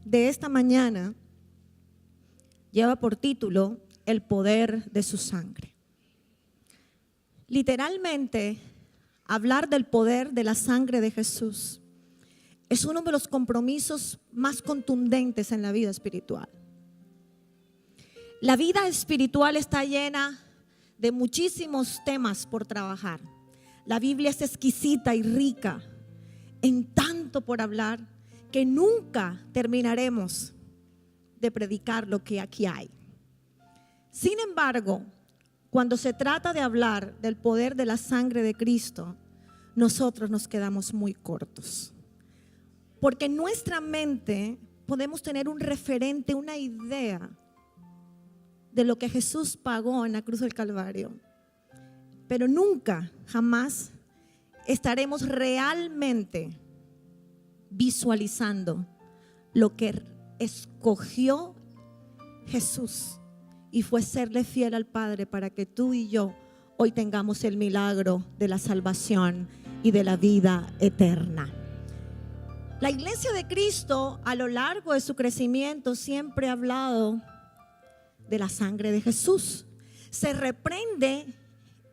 de esta mañana lleva por título El poder de su sangre. Literalmente, hablar del poder de la sangre de Jesús es uno de los compromisos más contundentes en la vida espiritual. La vida espiritual está llena de muchísimos temas por trabajar. La Biblia es exquisita y rica en tanto por hablar que nunca terminaremos de predicar lo que aquí hay. Sin embargo, cuando se trata de hablar del poder de la sangre de Cristo, nosotros nos quedamos muy cortos. Porque en nuestra mente podemos tener un referente, una idea de lo que Jesús pagó en la cruz del Calvario. Pero nunca, jamás estaremos realmente visualizando lo que escogió Jesús, y fue serle fiel al Padre para que tú y yo hoy tengamos el milagro de la salvación y de la vida eterna. La iglesia de Cristo a lo largo de su crecimiento siempre ha hablado de la sangre de Jesús. Se reprende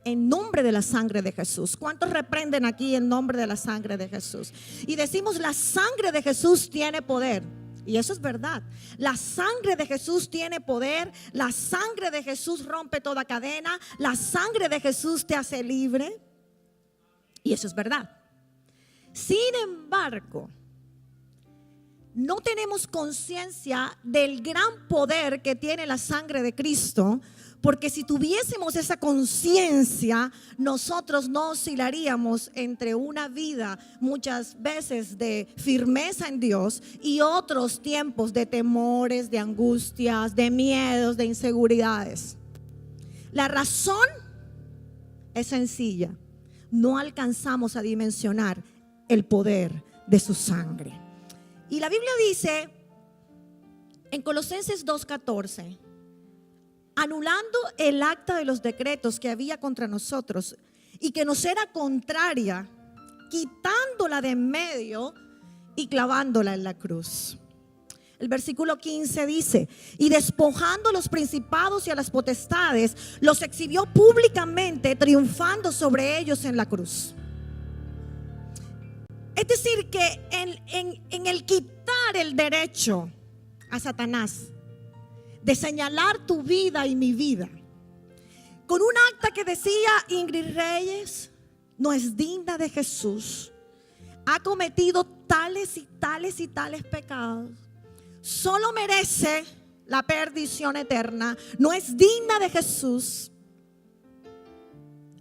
en nombre de la sangre de Jesús. ¿Cuántos reprenden aquí en nombre de la sangre de Jesús? Y decimos, la sangre de Jesús tiene poder. Y eso es verdad. La sangre de Jesús tiene poder. La sangre de Jesús rompe toda cadena. La sangre de Jesús te hace libre. Y eso es verdad. Sin embargo, no tenemos conciencia del gran poder que tiene la sangre de Cristo, porque si tuviésemos esa conciencia, nosotros no oscilaríamos entre una vida muchas veces de firmeza en Dios y otros tiempos de temores, de angustias, de miedos, de inseguridades. La razón es sencilla: no alcanzamos a dimensionar el poder de su sangre. Y la Biblia dice en Colosenses 2:14, anulando el acta de los decretos que había contra nosotros y que nos era contraria, quitándola de en medio y clavándola en la cruz. El versículo 15 dice, y despojando a los principados y a las potestades, los exhibió públicamente, triunfando sobre ellos en la cruz. Es decir, que en el quitar el derecho a Satanás de señalar tu vida y mi vida, con un acta que decía: Ingrid Reyes no es digna de Jesús, ha cometido tales y tales y tales pecados, solo merece la perdición eterna, no es digna de Jesús.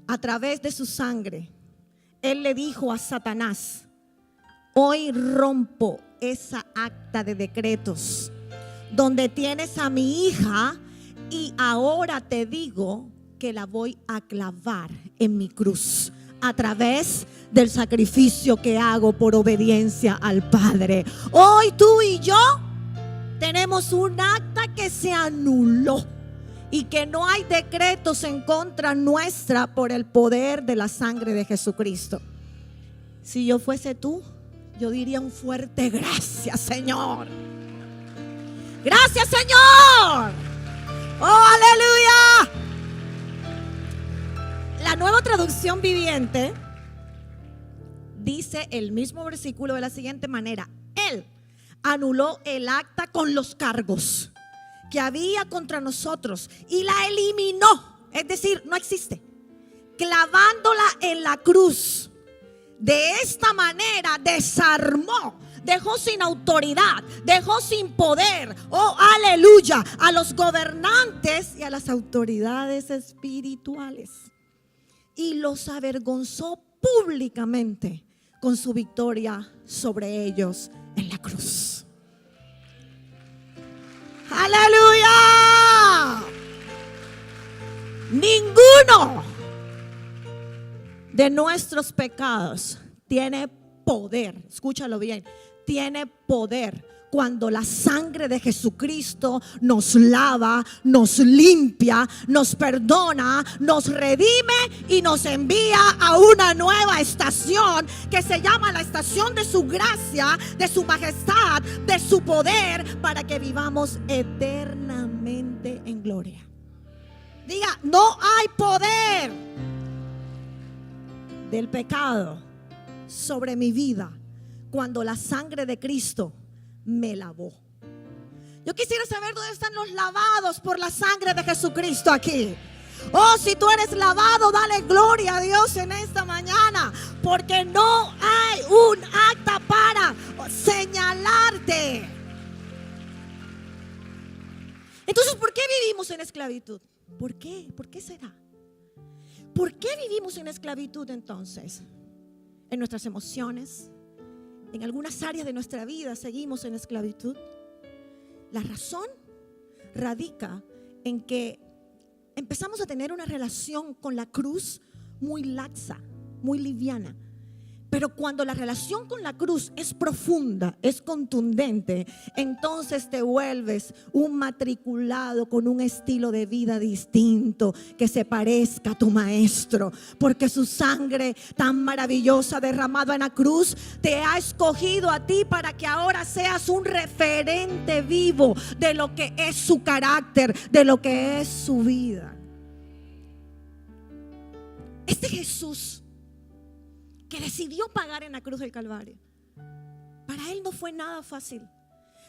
A través de su sangre, Él le dijo a Satanás: hoy rompo esa acta de decretos donde tienes a mi hija, y ahora te digo que la voy a clavar en mi cruz a través del sacrificio que hago por obediencia al Padre. Hoy tú y yo tenemos un acta que se anuló y que no hay decretos en contra nuestra por el poder de la sangre de Jesucristo. Si yo fuese tú, yo diría un fuerte gracias, Señor. Gracias, Señor. Oh, aleluya. La Nueva Traducción Viviente dice el mismo versículo de la siguiente manera: Él anuló el acta con los cargos que había contra nosotros y la eliminó, es decir, no existe, clavándola en la cruz. De esta manera desarmó, dejó sin autoridad, dejó sin poder, oh aleluya, a los gobernantes y a las autoridades espirituales, y los avergonzó públicamente con su victoria sobre ellos en la cruz. ¡Aleluya! Ninguno de nuestros pecados tiene poder, escúchalo bien, tiene poder cuando la sangre de Jesucristo nos lava, nos limpia, nos perdona, nos redime y nos envía a una nueva estación que se llama la estación de su gracia, de su majestad, de su poder, para que vivamos eternamente en gloria. Diga, no hay poder del pecado sobre mi vida cuando la sangre de Cristo me lavó. Yo quisiera saber dónde están los lavados por la sangre de Jesucristo aquí. Oh, si tú eres lavado, dale gloria a Dios en esta mañana, porque no hay un acta para señalarte. Entonces, ¿por qué vivimos en esclavitud? ¿Por qué? ¿Por qué será? ¿Por qué vivimos en esclavitud entonces? En nuestras emociones, en algunas áreas de nuestra vida seguimos en esclavitud. La razón radica en que empezamos a tener una relación con la cruz muy laxa, muy liviana. Pero cuando la relación con la cruz es profunda, es contundente, entonces te vuelves un matriculado con un estilo de vida distinto que se parezca a tu maestro, porque su sangre tan maravillosa derramada en la cruz te ha escogido a ti para que ahora seas un referente vivo de lo que es su carácter, de lo que es su vida. Este Jesús que decidió pagar en la cruz del Calvario, para él no fue nada fácil.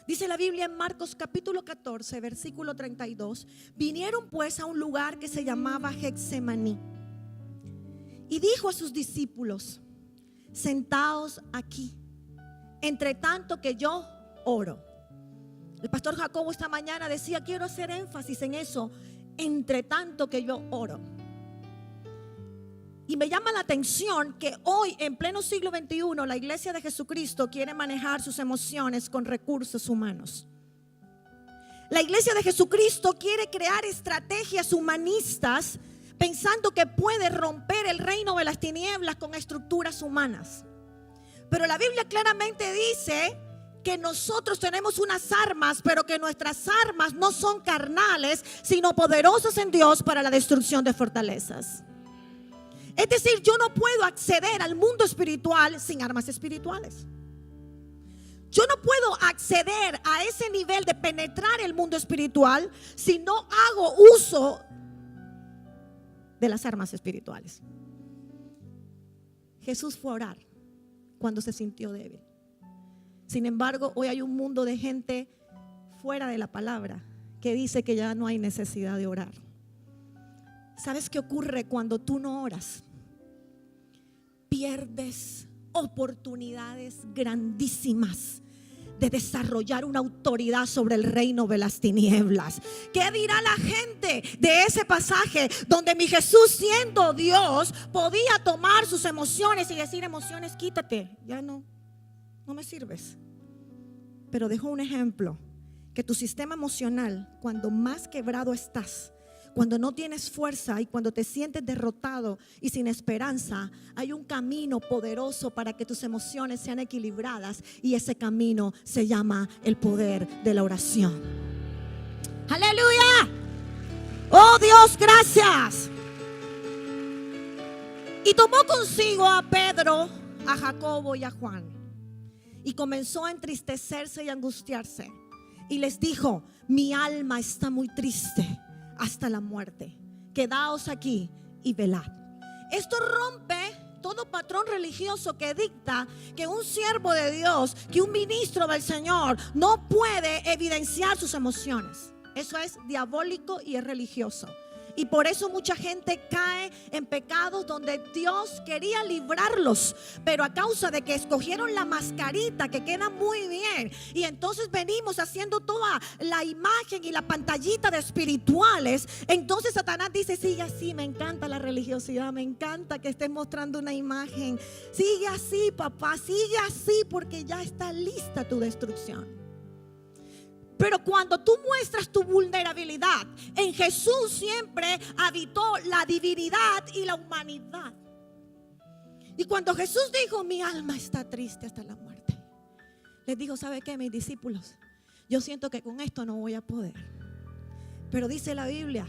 Dice la Biblia en Marcos capítulo 14 versículo 32: vinieron pues a un lugar que se llamaba Getsemaní, y dijo a sus discípulos: sentaos aquí, entre tanto que yo oro. El pastor Jacobo esta mañana decía: quiero hacer énfasis en eso, entre tanto que yo oro. Y me llama la atención que hoy, en pleno siglo XXI, la iglesia de Jesucristo quiere manejar sus emociones con recursos humanos. La iglesia de Jesucristo quiere crear estrategias humanistas pensando que puede romper el reino de las tinieblas con estructuras humanas. Pero la Biblia claramente dice que nosotros tenemos unas armas, pero que nuestras armas no son carnales, sino poderosas en Dios para la destrucción de fortalezas. Es decir, yo no puedo acceder al mundo espiritual sin armas espirituales. Yo no puedo acceder a ese nivel de penetrar el mundo espiritual si no hago uso de las armas espirituales. Jesús fue a orar cuando se sintió débil. Sin embargo, hoy hay un mundo de gente fuera de la palabra que dice que ya no hay necesidad de orar. ¿Sabes qué ocurre cuando tú no oras? Pierdes oportunidades grandísimas de desarrollar una autoridad sobre el reino de las tinieblas. ¿Qué dirá la gente de ese pasaje donde mi Jesús, siendo Dios, podía tomar sus emociones y decir: emociones, quítate, ya no me sirves? Pero dejó un ejemplo, que tu sistema emocional, cuando más quebrado estás, cuando no tienes fuerza y cuando te sientes derrotado y sin esperanza, hay un camino poderoso para que tus emociones sean equilibradas, y ese camino se llama el poder de la oración. ¡Aleluya! ¡Oh Dios, gracias! Y tomó consigo a Pedro, a Jacobo y a Juan, y comenzó a entristecerse y angustiarse, y les dijo: mi alma está muy triste hasta la muerte, quedaos aquí y velad. Esto rompe todo patrón religioso que dicta que un siervo de Dios, que un ministro del Señor no puede evidenciar sus emociones. Eso es diabólico y es religioso. Y por eso mucha gente cae en pecados donde Dios quería librarlos, pero a causa de que escogieron la mascarita que queda muy bien, y entonces venimos haciendo toda la imagen y la pantallita de espirituales, entonces Satanás dice: sigue así, me encanta la religiosidad, me encanta que estés mostrando una imagen, sigue así, papá, sigue así, porque ya está lista tu destrucción. Pero cuando tú muestras tu vulnerabilidad, en Jesús siempre habitó la divinidad y la humanidad. Y cuando Jesús dijo: mi alma está triste hasta la muerte, les dijo: ¿sabe qué, mis discípulos? Yo siento que con esto no voy a poder. Pero dice la Biblia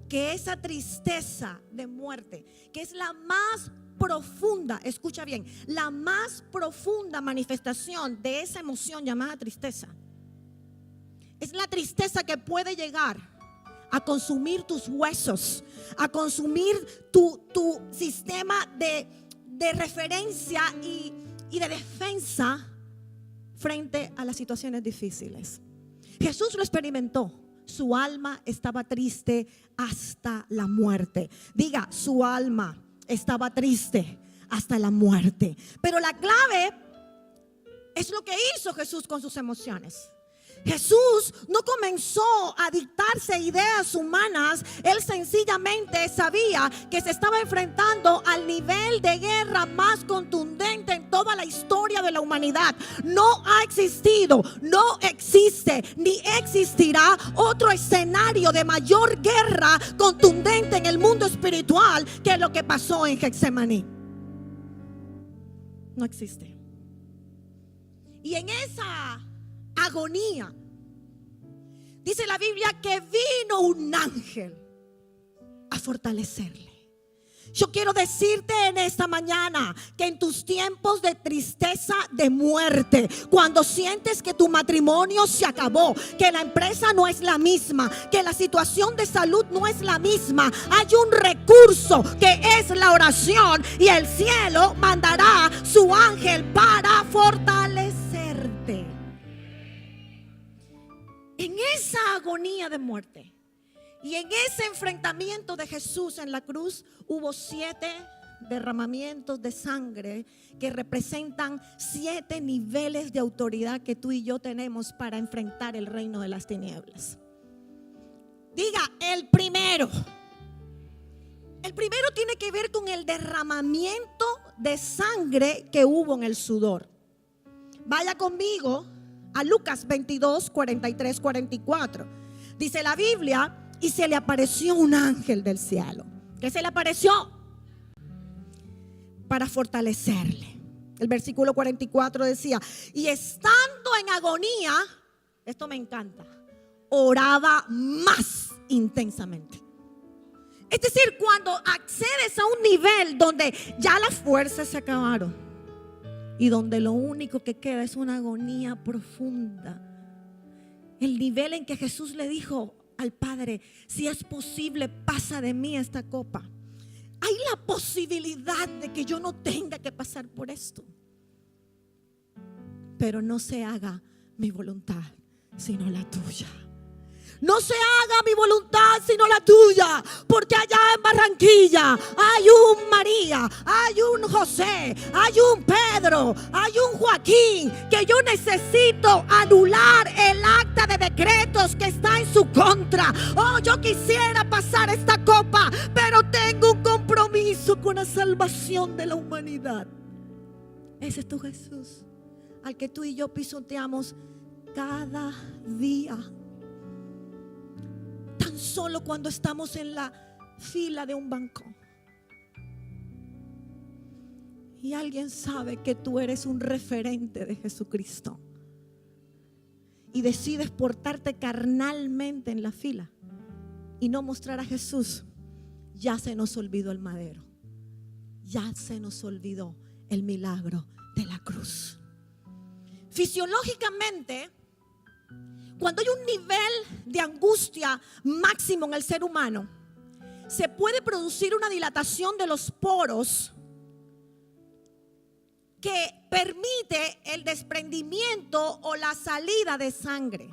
que esa tristeza de muerte, que es la más profunda, escucha bien, la más profunda manifestación de esa emoción llamada tristeza, es la tristeza que puede llegar a consumir tus huesos, a consumir tu sistema de referencia y de defensa frente a las situaciones difíciles. Jesús lo experimentó. Su alma estaba triste hasta la muerte. Diga, su alma estaba triste hasta la muerte. Pero la clave es lo que hizo Jesús con sus emociones. Jesús no comenzó a dictarse ideas humanas. Él sencillamente sabía que se estaba enfrentando al nivel de guerra más contundente en toda la historia de la humanidad. No ha existido, no existe ni existirá otro escenario de mayor guerra contundente en el mundo espiritual que lo que pasó en Getsemaní. No existe. Y en esa agonía, dice la Biblia que vino un ángel a fortalecerle. Yo quiero decirte en esta mañana que en tus tiempos de tristeza, de muerte, cuando sientes que tu matrimonio se acabó, que la empresa no es la misma, que la situación de salud no es la misma, hay un recurso que es la oración, y el cielo mandará su ángel para fortalecerte. En esa agonía de muerte y en ese enfrentamiento de Jesús en la cruz, hubo 7 derramamientos de sangre que representan 7 niveles de autoridad que tú y yo tenemos para enfrentar el reino de las tinieblas. Diga, el primero tiene que ver con el derramamiento de sangre que hubo en el sudor. Vaya conmigo a Lucas 22, 43, 44. Dice la Biblia: y se le apareció un ángel del cielo. ¿Qué se le apareció? Para fortalecerle. El versículo 44 decía: y estando en agonía, esto me encanta, oraba más intensamente. Es decir, cuando accedes a un nivel donde ya las fuerzas se acabaron y donde lo único que queda es una agonía profunda, el nivel en que Jesús le dijo al Padre: si es posible, pasa de mí esta copa. Hay la posibilidad de que yo no tenga que pasar por esto, pero no se haga mi voluntad sino la tuya. No se haga mi voluntad sino la tuya, porque allá en Barranquilla hay un María, hay un José, hay un Pedro, hay un Joaquín, que yo necesito anular el acta de decretos que está en su contra. Oh, yo quisiera pasar esta copa, pero tengo un compromiso con la salvación de la humanidad. Ese es tu Jesús, al que tú y yo pisoteamos cada día. Tan solo cuando estamos en la fila de un banco y alguien sabe que tú eres un referente de Jesucristo y decides portarte carnalmente en la fila y no mostrar a Jesús, ya se nos olvidó el madero, ya se nos olvidó el milagro de la cruz. Fisiológicamente, cuando hay un nivel de angustia máximo en el ser humano, se puede producir una dilatación de los poros que permite el desprendimiento o la salida de sangre.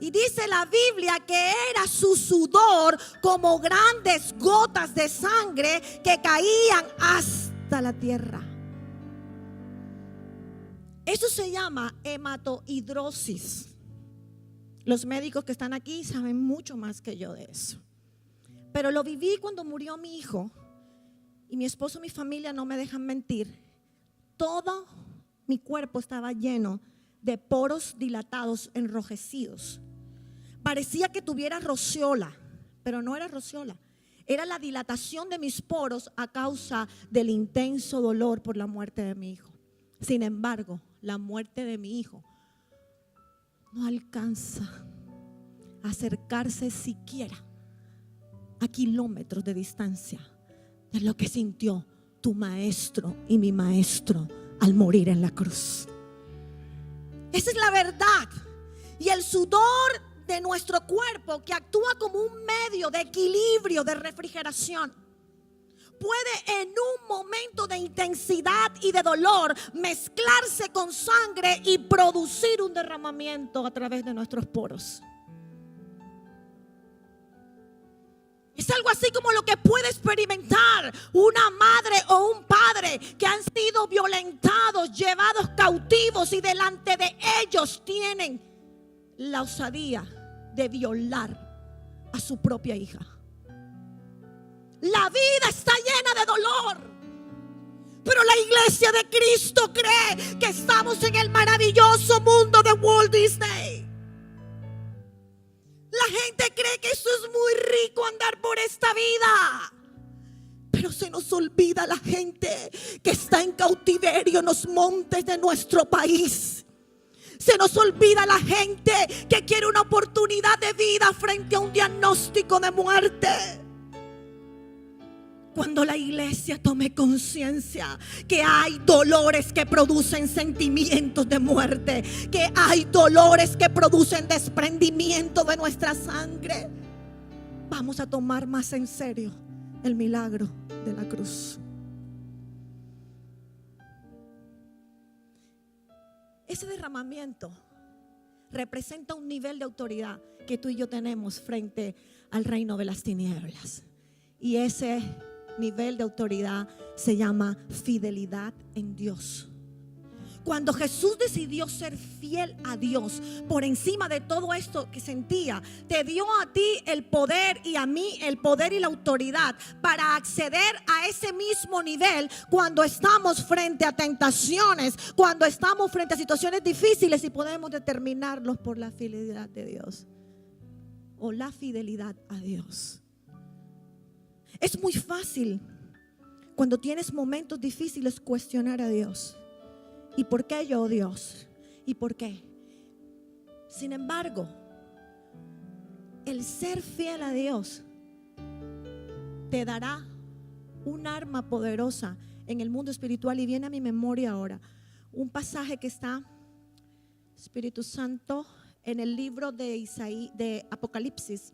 Y dice la Biblia que era su sudor como grandes gotas de sangre que caían hasta la tierra. Eso se llama hematohidrosis. Los médicos que están aquí saben mucho más que yo de eso. Pero lo viví cuando murió mi hijo. Y mi esposo y mi familia no me dejan mentir. Todo mi cuerpo estaba lleno de poros dilatados, enrojecidos. Parecía que tuviera rociola, pero no era rociola. Era la dilatación de mis poros a causa del intenso dolor por la muerte de mi hijo. Sin embargo, la muerte de mi hijo, no alcanza a acercarse siquiera a kilómetros de distancia de lo que sintió tu maestro y mi maestro al morir en la cruz. Esa es la verdad. Y el sudor de nuestro cuerpo, que actúa como un medio de equilibrio, de refrigeración, puede en un momento de intensidad y de dolor mezclarse con sangre y producir un derramamiento a través de nuestros poros. Es algo así como lo que puede experimentar una madre o un padre que han sido violentados, llevados cautivos, y delante de ellos tienen la osadía de violar a su propia hija. La vida está llena de dolor, pero la iglesia de Cristo cree que estamos en el maravilloso mundo de Walt Disney. La gente cree que esto es muy rico, andar por esta vida, pero se nos olvida la gente que está en cautiverio en los montes de nuestro país. Se nos olvida la gente que quiere una oportunidad de vida frente a un diagnóstico de muerte. Cuando la iglesia tome conciencia que hay dolores que producen sentimientos de muerte, que hay dolores que producen desprendimiento de nuestra sangre, vamos a tomar más en serio el milagro de la cruz. Ese derramamiento representa un nivel de autoridad que tú y yo tenemos frente al reino de las tinieblas. Y ese nivel de autoridad se llama fidelidad en Dios. Cuando Jesús decidió ser fiel a Dios por encima de todo esto que sentía, te dio a ti el poder y a mí el poder y la autoridad para acceder a ese mismo nivel cuando estamos frente a tentaciones, cuando estamos frente a situaciones difíciles, y podemos determinarlos por la fidelidad de Dios o la fidelidad a Dios. Es muy fácil cuando tienes momentos difíciles cuestionar a Dios. ¿Y por qué yo, Dios? ¿Y por qué? Sin embargo, el ser fiel a Dios te dará un arma poderosa en el mundo espiritual. Y viene a mi memoria ahora un pasaje que está, Espíritu Santo, en el libro de Apocalipsis,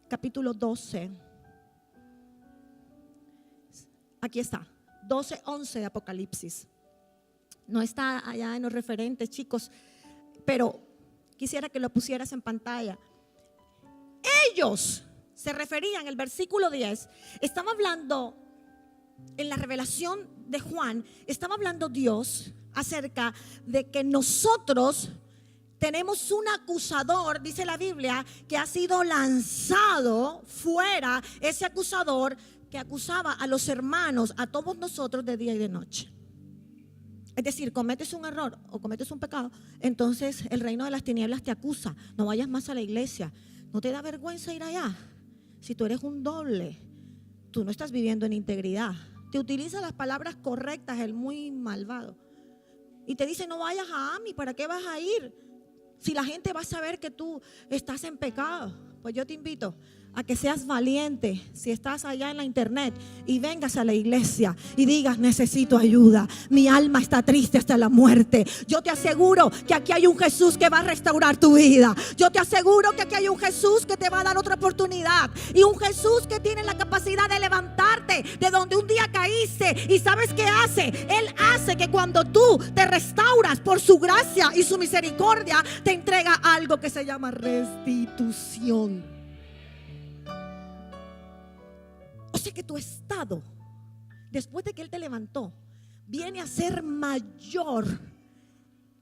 capítulo 12. Aquí está, 12:11 de Apocalipsis. No está allá en los referentes, chicos, pero quisiera que lo pusieras en pantalla. Ellos se referían, el versículo 10, estaba hablando en la revelación de Juan, estaba hablando Dios acerca de que nosotros tenemos un acusador, dice la Biblia, que ha sido lanzado fuera, ese acusador que acusaba a los hermanos, a todos nosotros, de día y de noche. Es decir, cometes un error o cometes un pecado, entonces el reino de las tinieblas te acusa. No vayas más a la iglesia. ¿No te da vergüenza ir allá? Si tú eres un doble, tú no estás viviendo en integridad. Te utiliza las palabras correctas, el muy malvado. Y te dice, no vayas a AMI, ¿para qué vas a ir? Si la gente va a saber que tú estás en pecado. Pues yo te invito a que seas valiente si estás allá en la internet y vengas a la iglesia y digas, necesito ayuda, mi alma está triste hasta la muerte. Yo te aseguro que aquí hay un Jesús que va a restaurar tu vida. Yo te aseguro que aquí hay un Jesús que te va a dar otra oportunidad, y un Jesús que tiene la capacidad de levantarte de donde un día caíste. ¿Y sabes qué hace? Él hace que cuando tú te restauras por su gracia y su misericordia, te entrega algo que se llama restitución. O sea que tu estado, después de que Él te levantó, viene a ser mayor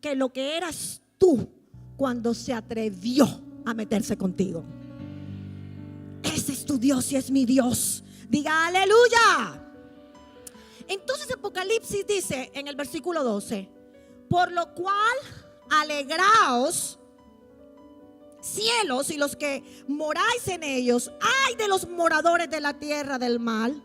que lo que eras tú cuando se atrevió a meterse contigo. Ese es tu Dios y es mi Dios. Diga aleluya. Entonces Apocalipsis dice en el versículo 12: por lo cual alegraos, cielos, y los que moráis en ellos. Ay de los moradores de la tierra del mal,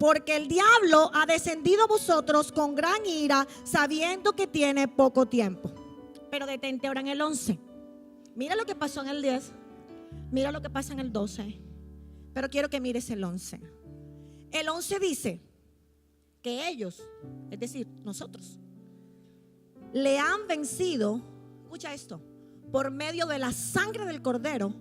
porque el diablo ha descendido a vosotros con gran ira, sabiendo que tiene poco tiempo. Pero detente ahora en el 11. Mira lo que pasó en el 10. Mira lo que pasa en el 12. Pero quiero que mires el 11. El 11 dice que ellos, es decir, nosotros, le han vencido, escucha esto, por medio de la sangre del Cordero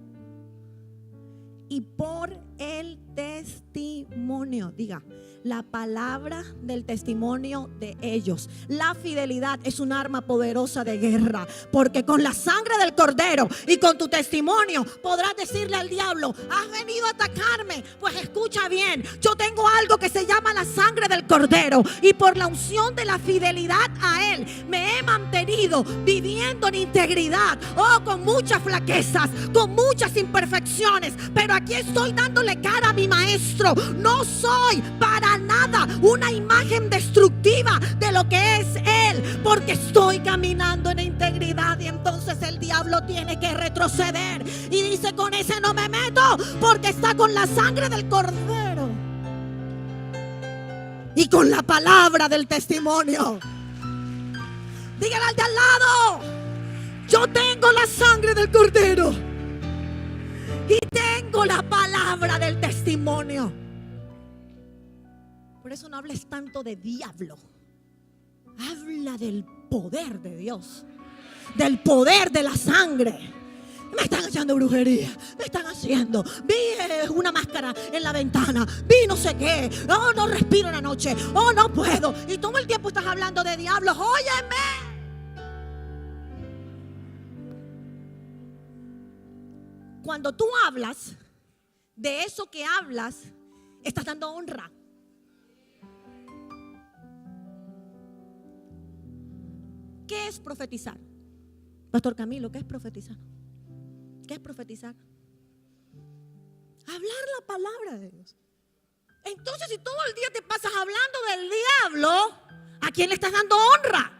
y por el testimonio. Diga, la palabra del testimonio de ellos. La fidelidad es un arma poderosa de guerra, porque con la sangre del Cordero y con tu testimonio podrás decirle al diablo: has venido a atacarme. Pues escucha bien, yo tengo algo que se llama la sangre del Cordero, y por la unción de la fidelidad a Él me he mantenido viviendo en integridad, con muchas flaquezas, con muchas imperfecciones, pero aquí estoy dándole cara a mi maestro. No soy para nada una imagen destructiva de lo que es Él, porque estoy caminando en integridad. Y entonces el diablo tiene que retroceder y dice: con ese no me meto, porque está con la sangre del Cordero y con la palabra del testimonio. Dígale al de al lado: yo tengo la sangre del Cordero y tengo la palabra del testimonio. Por eso no hables tanto de diablo. Habla del poder de Dios, del poder de la sangre. Me están echando brujería, me están haciendo. Vi una máscara en la ventana, vi no sé qué. Oh, no respiro en la noche. Oh, no puedo. Y todo el tiempo estás hablando de diablos. Óyeme. Cuando tú hablas de eso que hablas, estás dando honra. ¿Qué es profetizar? Pastor Camilo, ¿qué es profetizar? ¿Qué es profetizar? Hablar la palabra de Dios. Entonces, si todo el día te pasas hablando del diablo, ¿a quién le estás dando honra?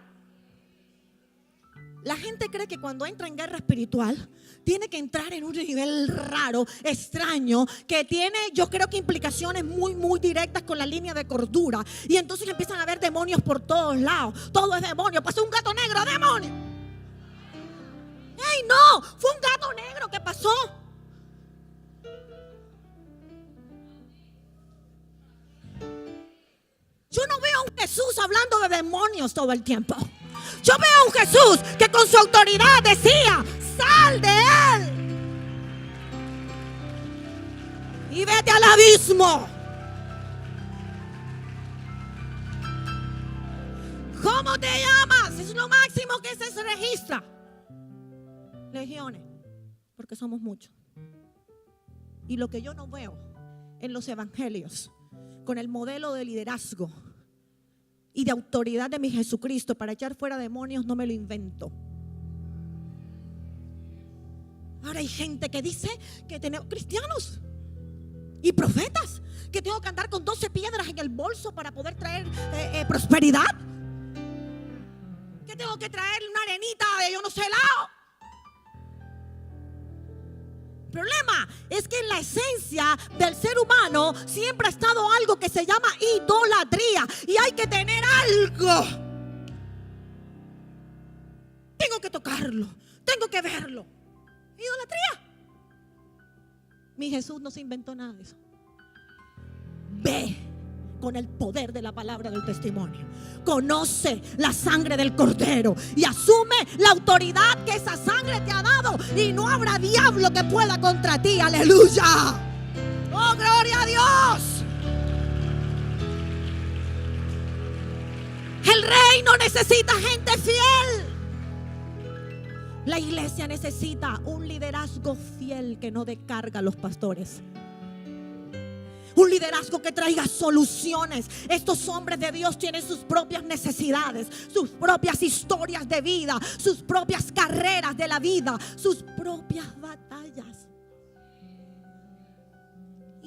La gente cree que cuando entra en guerra espiritual tiene que entrar en un nivel raro, extraño, que tiene, yo creo que implicaciones muy, muy directas con la línea de cordura. Y entonces empiezan a haber demonios por todos lados. Todo es demonio. Pasó un gato negro, demonio. ¡Ey, no! Fue un gato negro que pasó. Yo no veo a un Jesús hablando de demonios todo el tiempo. Yo veo a un Jesús que con su autoridad decía: sal de él y vete al abismo. ¿Cómo te llamas? Es lo máximo que se registra. Legiones, porque somos muchos. Y lo que yo no veo en los evangelios, con el modelo de liderazgo y de autoridad de mi Jesucristo para echar fuera demonios, no me lo invento. Ahora hay gente que dice que tenemos cristianos y profetas que tengo que andar con 12 piedras en el bolso para poder traer prosperidad, que tengo que traer una arenita de yo no sé lado. El problema es que en la esencia del ser humano siempre ha estado algo que se llama idolatría, y hay que tener algo. Tengo que tocarlo, tengo que verlo. Idolatría. Mi Jesús no se inventó nada de eso. Ve con el poder de la palabra del testimonio. Conoce la sangre del Cordero y asume la autoridad que esa sangre te ha dado, y no habrá diablo que pueda contra ti. Aleluya. Oh, gloria a Dios. El reino necesita gente fiel. La iglesia necesita un liderazgo fiel que no descarga a los pastores. Un liderazgo que traiga soluciones. Estos hombres de Dios tienen sus propias necesidades, sus propias historias de vida, sus propias carreras de la vida, sus propias batallas.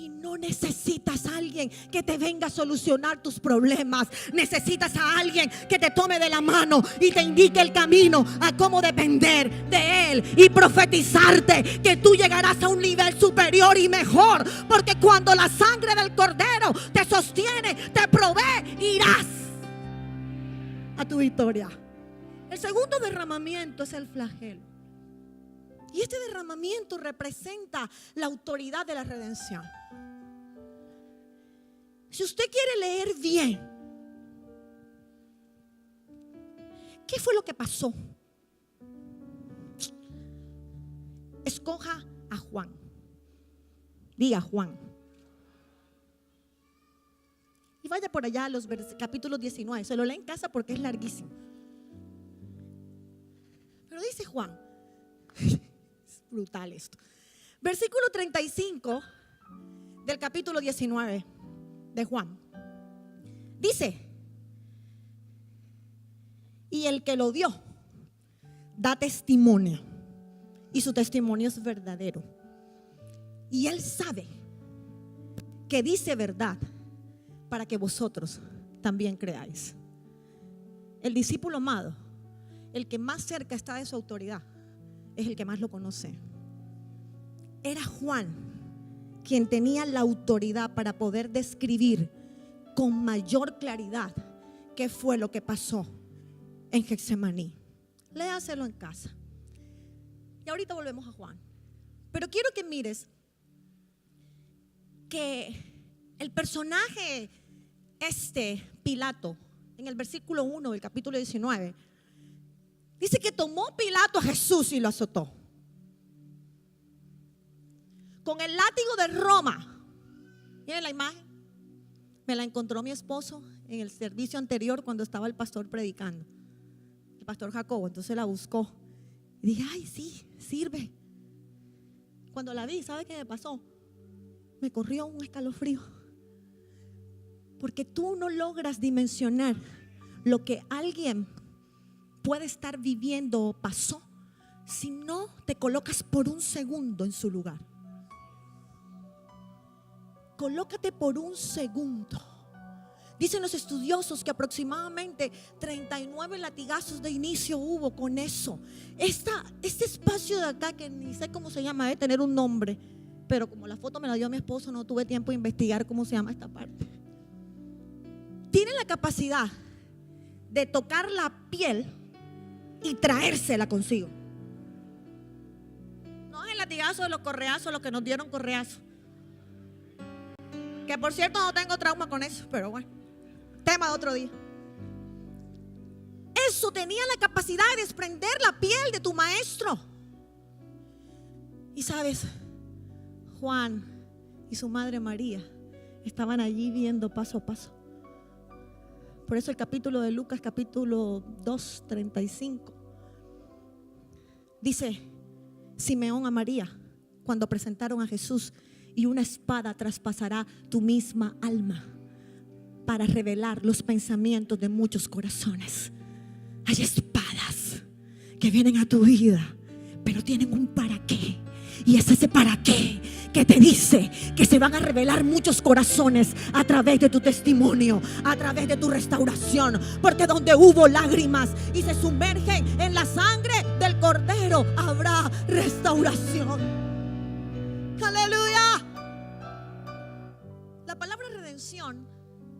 Y no necesitas a alguien que te venga a solucionar tus problemas. Necesitas a alguien que te tome de la mano y te indique el camino a cómo depender de Él y profetizarte que tú llegarás a un nivel superior y mejor. Porque cuando la sangre del Cordero te sostiene, te provee, irás a tu victoria. El segundo derramamiento es el flagelo. Y este derramamiento representa la autoridad de la redención. Si usted quiere leer bien, ¿qué fue lo que pasó? Escoja a Juan. Diga Juan. Y vaya por allá a los capítulos 19. Se lo lee en casa porque es larguísimo. Pero dice Juan. Es brutal esto. Versículo 35 del capítulo 19 de Juan. Dice: y el que lo dio da testimonio, y su testimonio es verdadero. Y él sabe que dice verdad para que vosotros también creáis. El discípulo amado, el que más cerca está de su autoridad, es el que más lo conoce. Era Juan quien tenía la autoridad para poder describir con mayor claridad qué fue lo que pasó en Getsemaní. Léaselo en casa. Y ahorita volvemos a Juan. Pero quiero que mires que el personaje Pilato, en el versículo 1 del capítulo 19, dice que tomó Pilato a Jesús y lo azotó con el látigo de Roma. Miren la imagen. Me la encontró mi esposo en el servicio anterior cuando estaba el pastor predicando, el pastor Jacobo. Entonces la buscó y dije: ay, sí, sirve. Cuando la vi, ¿sabe qué me pasó? Me corrió un escalofrío, porque tú no logras dimensionar lo que alguien puede estar viviendo o pasó si no te colocas por un segundo en su lugar. Colócate por un segundo. Dicen los estudiosos que aproximadamente 39 latigazos de inicio hubo con eso. Este espacio de acá, que ni sé cómo se llama, debe tener un nombre, pero como la foto me la dio mi esposo, no tuve tiempo de investigar cómo se llama esta parte. Tiene la capacidad de tocar la piel y traérsela consigo. No es el latigazo de los correazos, los que nos dieron correazos. Que por cierto no tengo trauma con eso, pero bueno, tema de otro día. Eso tenía la capacidad de desprender la piel de tu maestro. Y sabes, Juan y su madre María estaban allí viendo paso a paso. Por eso el capítulo de Lucas, capítulo 2, 35, dice: Simeón a María cuando presentaron a Jesús, y una espada traspasará tu misma alma para revelar los pensamientos de muchos corazones. Hay espadas que vienen a tu vida, pero tienen un para qué. Y es ese para qué que te dice que se van a revelar muchos corazones a través de tu testimonio, a través de tu restauración. Porque donde hubo lágrimas y se sumergen en la sangre del Cordero, habrá restauración. ¡Aleluya! La palabra redención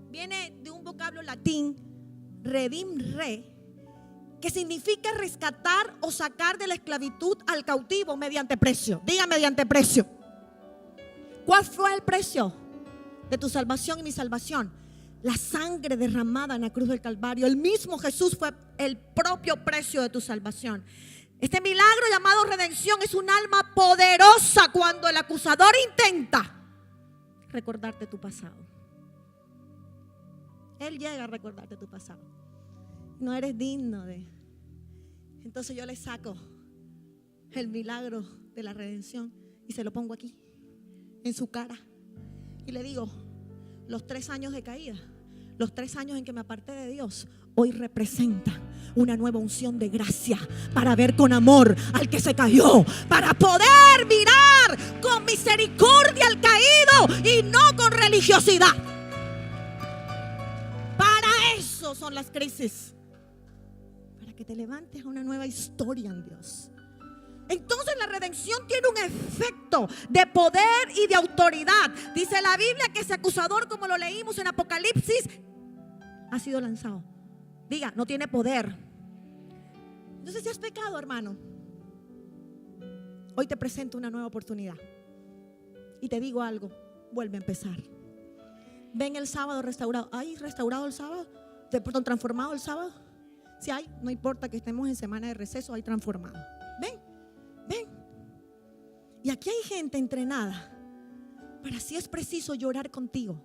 viene de un vocablo latín, redimere, que significa rescatar o sacar de la esclavitud al cautivo mediante precio. Diga: mediante precio. ¿Cuál fue el precio de tu salvación y mi salvación? La sangre derramada en la cruz del Calvario. El mismo Jesús fue el propio precio de tu salvación. Este milagro llamado redención es un alma poderosa cuando el acusador intenta recordarte tu pasado. Él llega a recordarte tu pasado. No eres digno de. Entonces yo le saco el milagro de la redención y se lo pongo aquí, en su cara, y le digo: los 3 años de caída, los 3 años en que me aparté de Dios, hoy representan una nueva unción de gracia para ver con amor al que se cayó, para poder mirar con misericordia al caído y religiosidad. Para eso son las crisis. Para que te levantes a una nueva historia en Dios. Entonces la redención tiene un efecto de poder y de autoridad. Dice la Biblia que ese acusador, como lo leímos en Apocalipsis, ha sido lanzado. Diga, no tiene poder. Entonces, si has pecado, hermano, hoy te presento una nueva oportunidad. Y te digo algo, vuelve a empezar. Ven el sábado restaurado. ¿Hay restaurado el sábado? ¿Perdón, transformado el sábado? Si hay, no importa que estemos en semana de receso, hay transformado. Ven. Ven. Y aquí hay gente entrenada para, si es preciso, llorar contigo.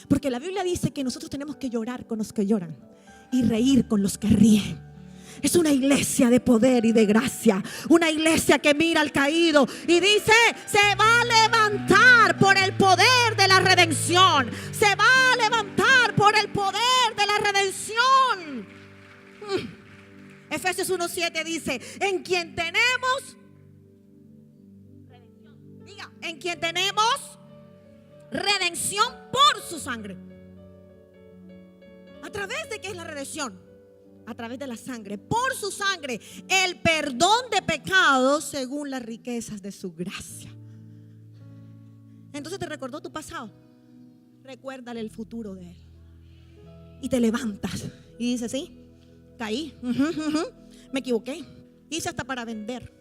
Porque la Biblia dice que nosotros tenemos que llorar con los que lloran y reír con los que ríen. Es una iglesia de poder y de gracia. Una iglesia que mira al caído y dice: se va a levantar por el poder de la redención. Se va a levantar por el poder de la redención. Efesios 1:7 dice: en quien tenemos redención. Diga, en quien tenemos redención por su sangre. ¿A través de qué es la redención? A través de la sangre, por su sangre, el perdón de pecados según las riquezas de su gracia. Entonces te recordó tu pasado. Recuérdale el futuro de él. Y te levantas y dices: sí, caí, me equivoqué, hice hasta para vender.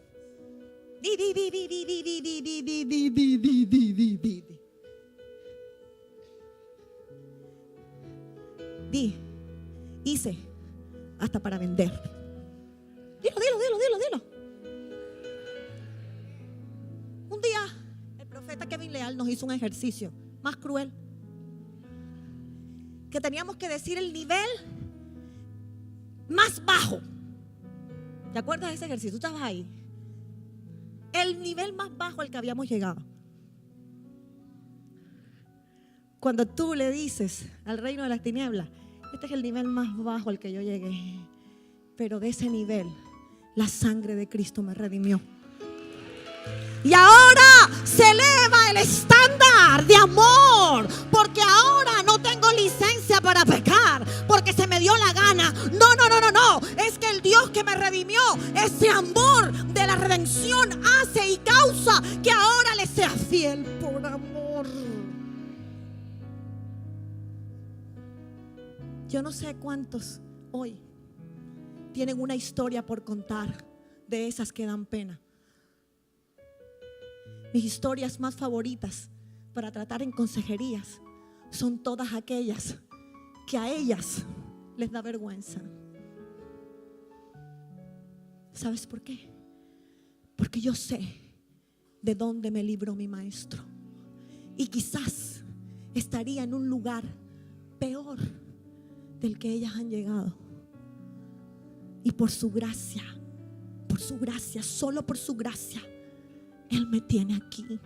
Hice hasta para vender. Dilo. Un día el profeta Kevin Leal nos hizo un ejercicio más cruel, que teníamos que decir el nivel más bajo. ¿Te acuerdas de ese ejercicio? Tú estabas ahí. El nivel más bajo al que habíamos llegado. Cuando tú le dices al reino de las tinieblas: este es el nivel más bajo al que yo llegué, pero de ese nivel la sangre de Cristo me redimió. Y ahora se eleva el estándar de amor, porque ahora no tengo licencia para pecar porque se me dio la gana. No. Es que el Dios que me redimió, ese amor de la redención hace y causa que ahora le sea fiel por amor. Yo no sé cuántos hoy tienen una historia por contar de esas que dan pena. Mis historias más favoritas para tratar en consejerías son todas aquellas que a ellas les da vergüenza. ¿Sabes por qué? Porque yo sé de dónde me libró mi maestro. Y quizás estaría en un lugar peor del que ellas han llegado. Y por su gracia, solo por su gracia, Él me tiene aquí.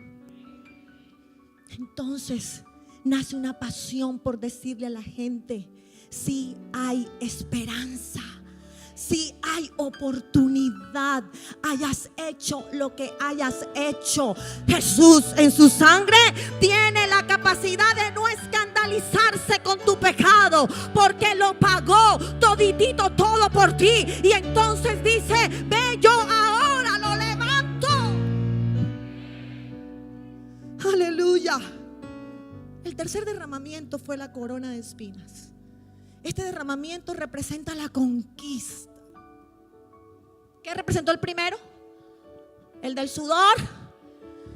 Entonces nace una pasión por decirle a la gente: sí hay esperanza, sí hay oportunidad, hayas hecho lo que hayas hecho. Jesús en su sangre tiene la capacidad de no escandalizarse con tu pecado, porque lo pagó toditito, todo por ti. Y entonces dice: ve, yo ahora lo levanto. Aleluya. El tercer derramamiento fue la corona de espinas. Este derramamiento representa la conquista. ¿Qué representó el primero? El del sudor,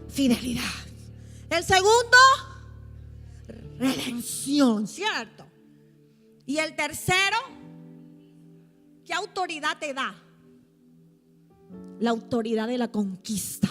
fidelidad. El segundo, redención, ¿cierto? Y el tercero, ¿qué autoridad te da? La autoridad de la conquista.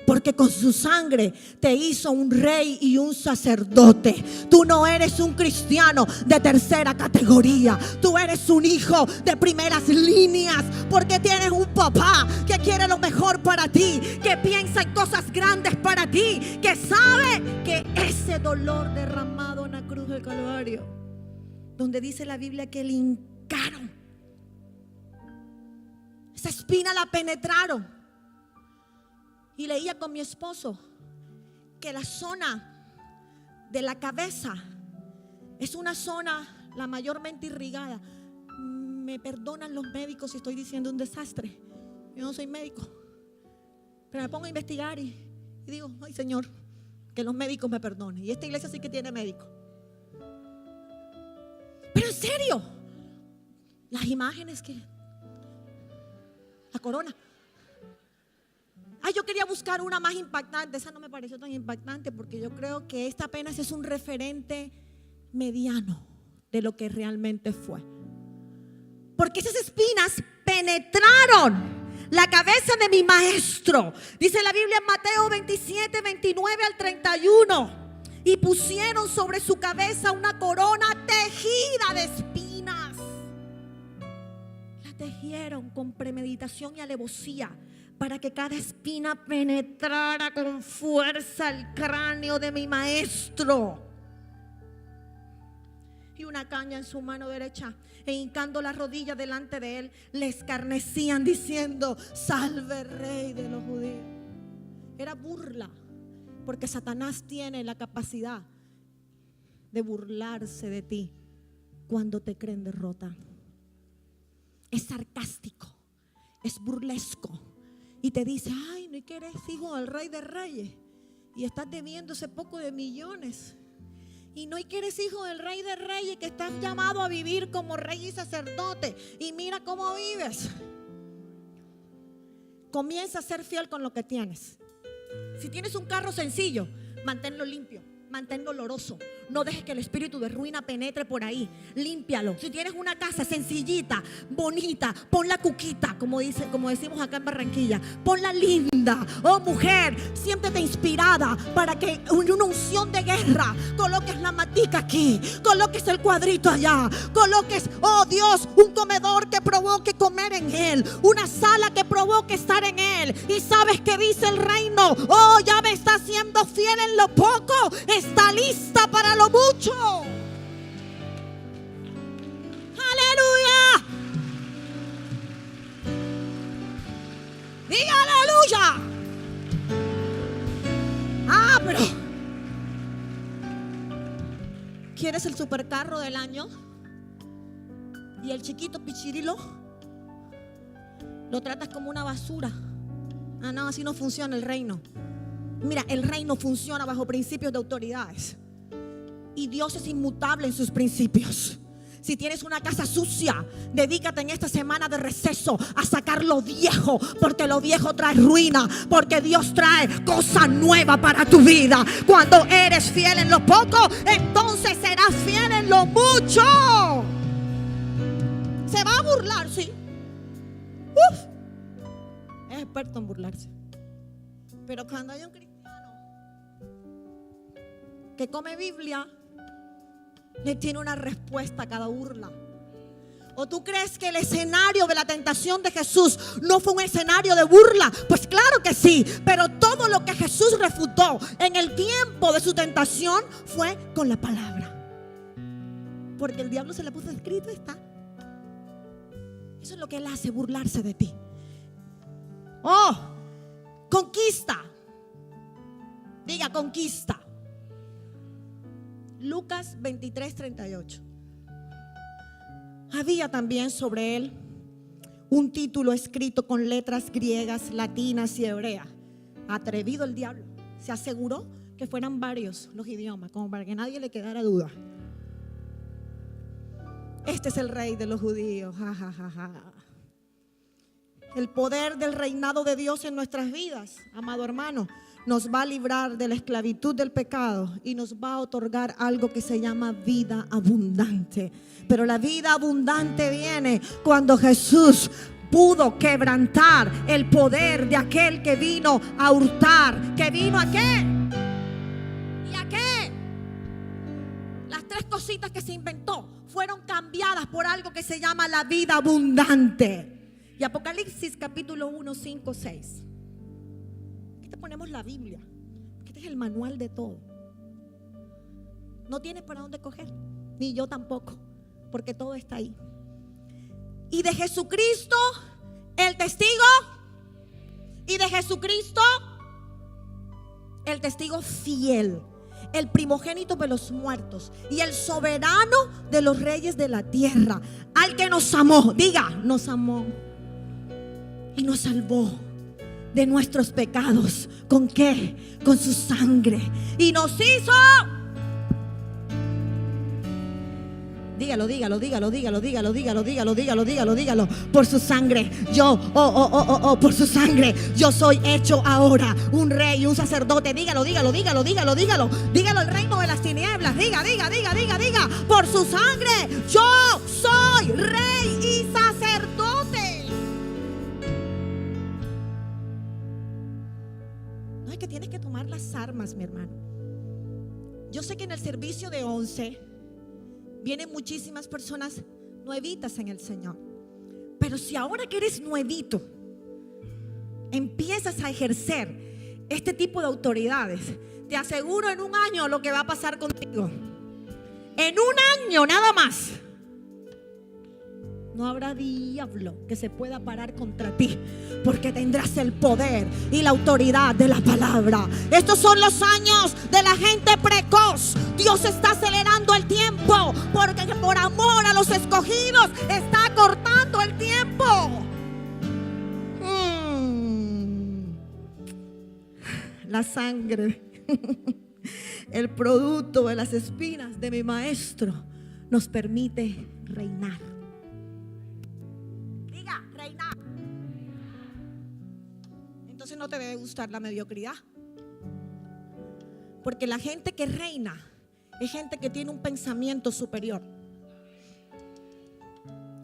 Porque con su sangre te hizo un rey y un sacerdote. Tú no eres un cristiano de tercera categoría. Tú eres un hijo de primeras líneas, porque tienes un papá que quiere lo mejor para ti, que piensa en cosas grandes para ti, que sabe que ese dolor derramado en la cruz del Calvario, donde dice la Biblia que le hincaron, esa espina la penetraron. Y leía con mi esposo que la zona de la cabeza es una zona la mayormente irrigada. Me perdonan los médicos si estoy diciendo un desastre. Yo no soy médico, pero me pongo a investigar y digo, ay Señor, que los médicos me perdonen. Y esta iglesia sí que tiene médicos. Pero en serio, las imágenes que... La corona. Ay, yo quería buscar una más impactante. Esa no me pareció tan impactante porque yo creo que esta apenas es un referente mediano de lo que realmente fue. Porque esas espinas penetraron la cabeza de mi maestro. Dice la Biblia en Mateo 27, 29 al 31. Y pusieron sobre su cabeza una corona tejida de espinas. La tejieron con premeditación y alevosía para que cada espina penetrara con fuerza el cráneo de mi maestro. Y una caña en su mano derecha, e hincando la rodilla delante de él, le escarnecían diciendo: salve Rey de los judíos. Era burla, porque Satanás tiene la capacidad de burlarse de ti cuando te creen derrota. Es sarcástico, es burlesco, y te dice: ay, no es que eres hijo del Rey de Reyes y estás debiendo ese poco de millones. Y no, y que eres hijo del Rey de Reyes, que estás llamado a vivir como rey y sacerdote, y mira cómo vives. Comienza a ser fiel con lo que tienes. Si tienes un carro sencillo, manténlo limpio, manténlo oloroso. No dejes que el espíritu de ruina penetre por ahí. Límpialo. Si tienes una casa sencillita, bonita, ponla cuquita, como decimos acá en Barranquilla. Ponla linda. Oh mujer, siéntete inspirada para que en una unción de guerra coloques la matica aquí, coloques el cuadrito allá, coloques, oh Dios, un comedor que provoque comer en él, una sala que provoque estar en él. Y sabes que dice el reino: oh, ya me está siendo fiel en lo poco, está lista para lo mucho. Aleluya. Diga aleluya. Pero ¿quieres el supercarro del año? Y el chiquito pichirilo lo tratas como una basura. No, así no funciona el reino. Mira, el reino funciona bajo principios de autoridades. Y Dios es inmutable en sus principios. Si tienes una casa sucia, dedícate en esta semana de receso a sacar lo viejo, porque lo viejo trae ruina, porque Dios trae cosa nueva para tu vida. Cuando eres fiel en lo poco, entonces serás fiel en lo mucho. Se va a burlar, sí. Es experto en burlarse. Pero cuando hay un cristiano que come Biblia, le tiene una respuesta a cada burla. ¿O tú crees que el escenario de la tentación de Jesús no fue un escenario de burla? Pues claro que sí, pero todo lo que Jesús refutó en el tiempo de su tentación fue con la palabra. Porque el diablo se le puso escrito, está. Eso es lo que él hace, burlarse de ti. Oh, conquista. Diga conquista. Lucas 23, 38. Había también sobre él un título escrito con letras griegas, latinas y hebreas. Atrevido el diablo. Se aseguró que fueran varios los idiomas, como para que nadie le quedara duda. Este es el Rey de los judíos. El poder del reinado de Dios en nuestras vidas, amado hermano, nos va a librar de la esclavitud del pecado y nos va a otorgar algo que se llama vida abundante. Pero la vida abundante viene cuando Jesús pudo quebrantar el poder de aquel que vino a hurtar. ¿Que vino a qué? ¿Y a qué? Las tres cositas que se inventó fueron cambiadas por algo que se llama la vida abundante. Y Apocalipsis capítulo 1, 5, 6. Aquí te ponemos la Biblia, porque este es el manual de todo. No tienes para dónde coger, ni yo tampoco, porque todo está ahí. Y de Jesucristo, el testigo, y de Jesucristo, el testigo fiel, el primogénito de los muertos y el soberano de los reyes de la tierra, al que nos amó, diga, nos amó y nos salvó de nuestros pecados. ¿Con qué? Con su sangre. Y nos hizo, dígalo, por su sangre. Por su sangre yo soy hecho ahora un rey, un sacerdote. Dígalo, el reino de las tinieblas. Diga, por su sangre yo soy rey y sacerdote. No es que tienes que tomar las armas, mi hermano. Yo sé que en el servicio de 11 vienen muchísimas personas nuevitas en el Señor. Pero si ahora que eres nuevito empiezas a ejercer este tipo de autoridades, te aseguro en un año lo que va a pasar contigo. En un año nada más. No habrá diablo que se pueda parar contra ti, porque tendrás el poder y la autoridad de la palabra. Estos son los años de la gente precoz. Dios está acelerando el tiempo, porque por amor a los escogidos está cortando el tiempo. La sangre, el producto de las espinas de mi maestro, nos permite reinar. Reinar. Entonces no te debe gustar la mediocridad, porque la gente que reina es gente que tiene un pensamiento superior.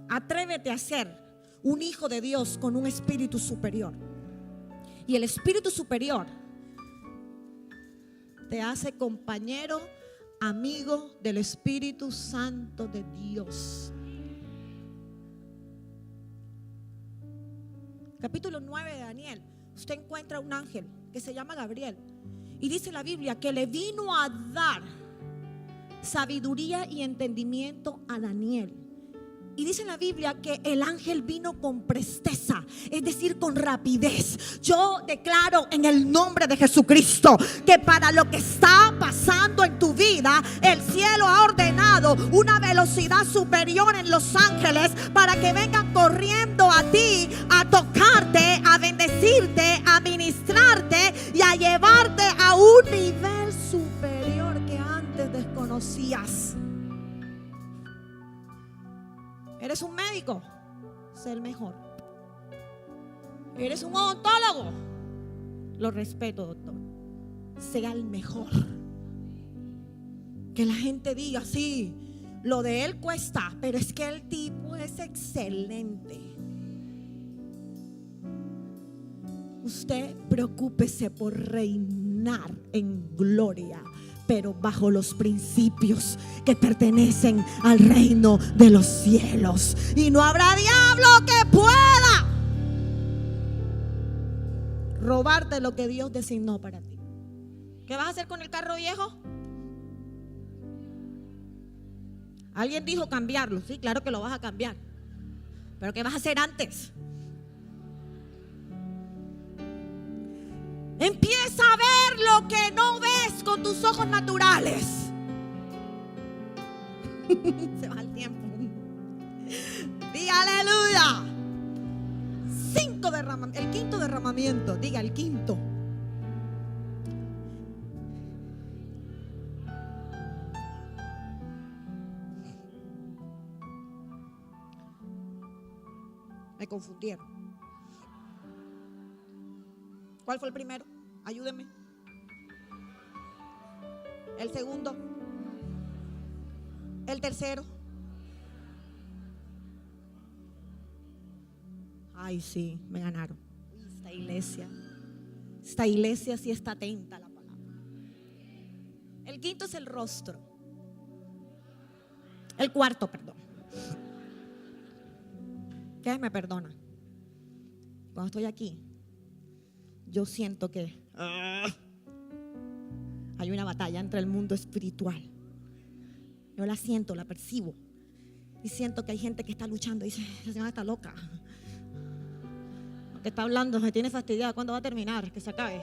Atrévete a ser un hijo de Dios con un espíritu superior, y el espíritu superior te hace compañero, amigo del Espíritu Santo de Dios. Capítulo 9 de Daniel, usted encuentra un ángel que se llama Gabriel, y dice la Biblia que le vino a dar sabiduría y entendimiento a Daniel. Y dice la Biblia que el ángel vino con presteza, es decir, con rapidez. Yo declaro en el nombre de Jesucristo que para lo que está pasando en tu vida, el cielo ha ordenado una velocidad superior en los ángeles para que vengan corriendo a ti, a tocarte, a bendecirte, a ministrarte y a llevarte a un nivel superior que antes desconocías. ¿Eres un médico? Sé el mejor. ¿Eres un odontólogo? Lo respeto, doctor. Sea el mejor. Que la gente diga, sí, lo de él cuesta, pero es que el tipo es excelente. Usted preocúpese por reinar en gloria, pero bajo los principios que pertenecen al reino de los cielos. Y no habrá diablo que pueda robarte lo que Dios designó para ti. ¿Qué vas a hacer con el carro viejo? Alguien dijo cambiarlo. Sí, claro que lo vas a cambiar, pero ¿qué vas a hacer antes? Empieza a ver lo que no ves con tus ojos naturales. Se va el tiempo. Diga aleluya. El quinto derramamiento. Diga el quinto. Me confundieron. ¿Cuál fue el primero? Ayúdenme. El segundo. El tercero. Ay, sí, me ganaron. Esta iglesia sí está atenta a la palabra. El quinto es el rostro. El cuarto, perdón. ¿Qué me perdona? Cuando estoy aquí, yo siento que hay una batalla entre el mundo espiritual. Yo la siento, la percibo. Y siento que hay gente que está luchando y dice, esa señora está loca. Lo que está hablando me tiene fastidiada. ¿Cuándo va a terminar? Que se acabe.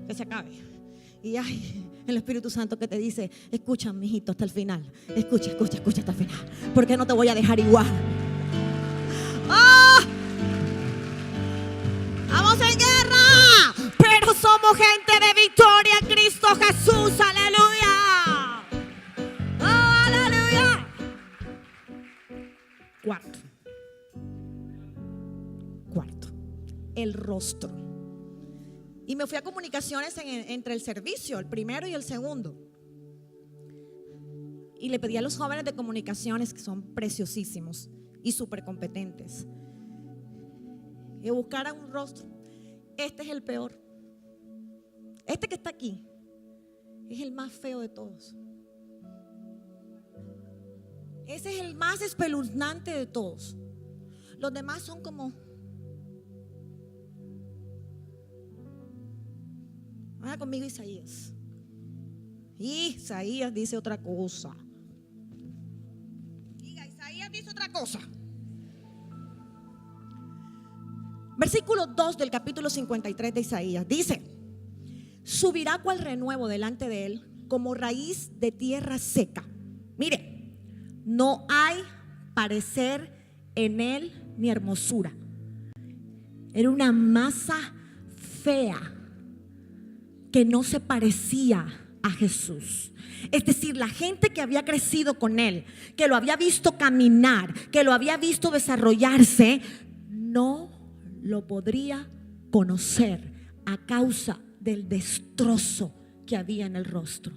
Que se acabe. Y ay, el Espíritu Santo que te dice: escucha, mijito, hasta el final. Escucha hasta el final, porque no te voy a dejar igual. ¡Ah! ¡Vamos en guerra! Pero somos gente de victoria en Cristo Jesús. ¡Aleluya! ¡Oh, aleluya! Cuarto, el rostro. Y me fui a comunicaciones entre el servicio, el primero y el segundo. Y le pedí a los jóvenes de comunicaciones, que son preciosísimos y súper competentes, que buscaran un rostro. Este es el peor. Este que está aquí es el más feo de todos. Ese es el más espeluznante de todos. Los demás son como... Vaya conmigo Isaías. Isaías dice otra cosa. Diga, Isaías dice otra cosa. Versículo 2 del capítulo 53 de Isaías dice: subirá cual renuevo delante de él, como raíz de tierra seca. Mire, no hay parecer en él ni hermosura. Era una masa fea que no se parecía a Jesús. Es decir, la gente que había crecido con él, que lo había visto caminar, que lo había visto desarrollarse, no lo podría conocer a causa del destrozo que había en el rostro.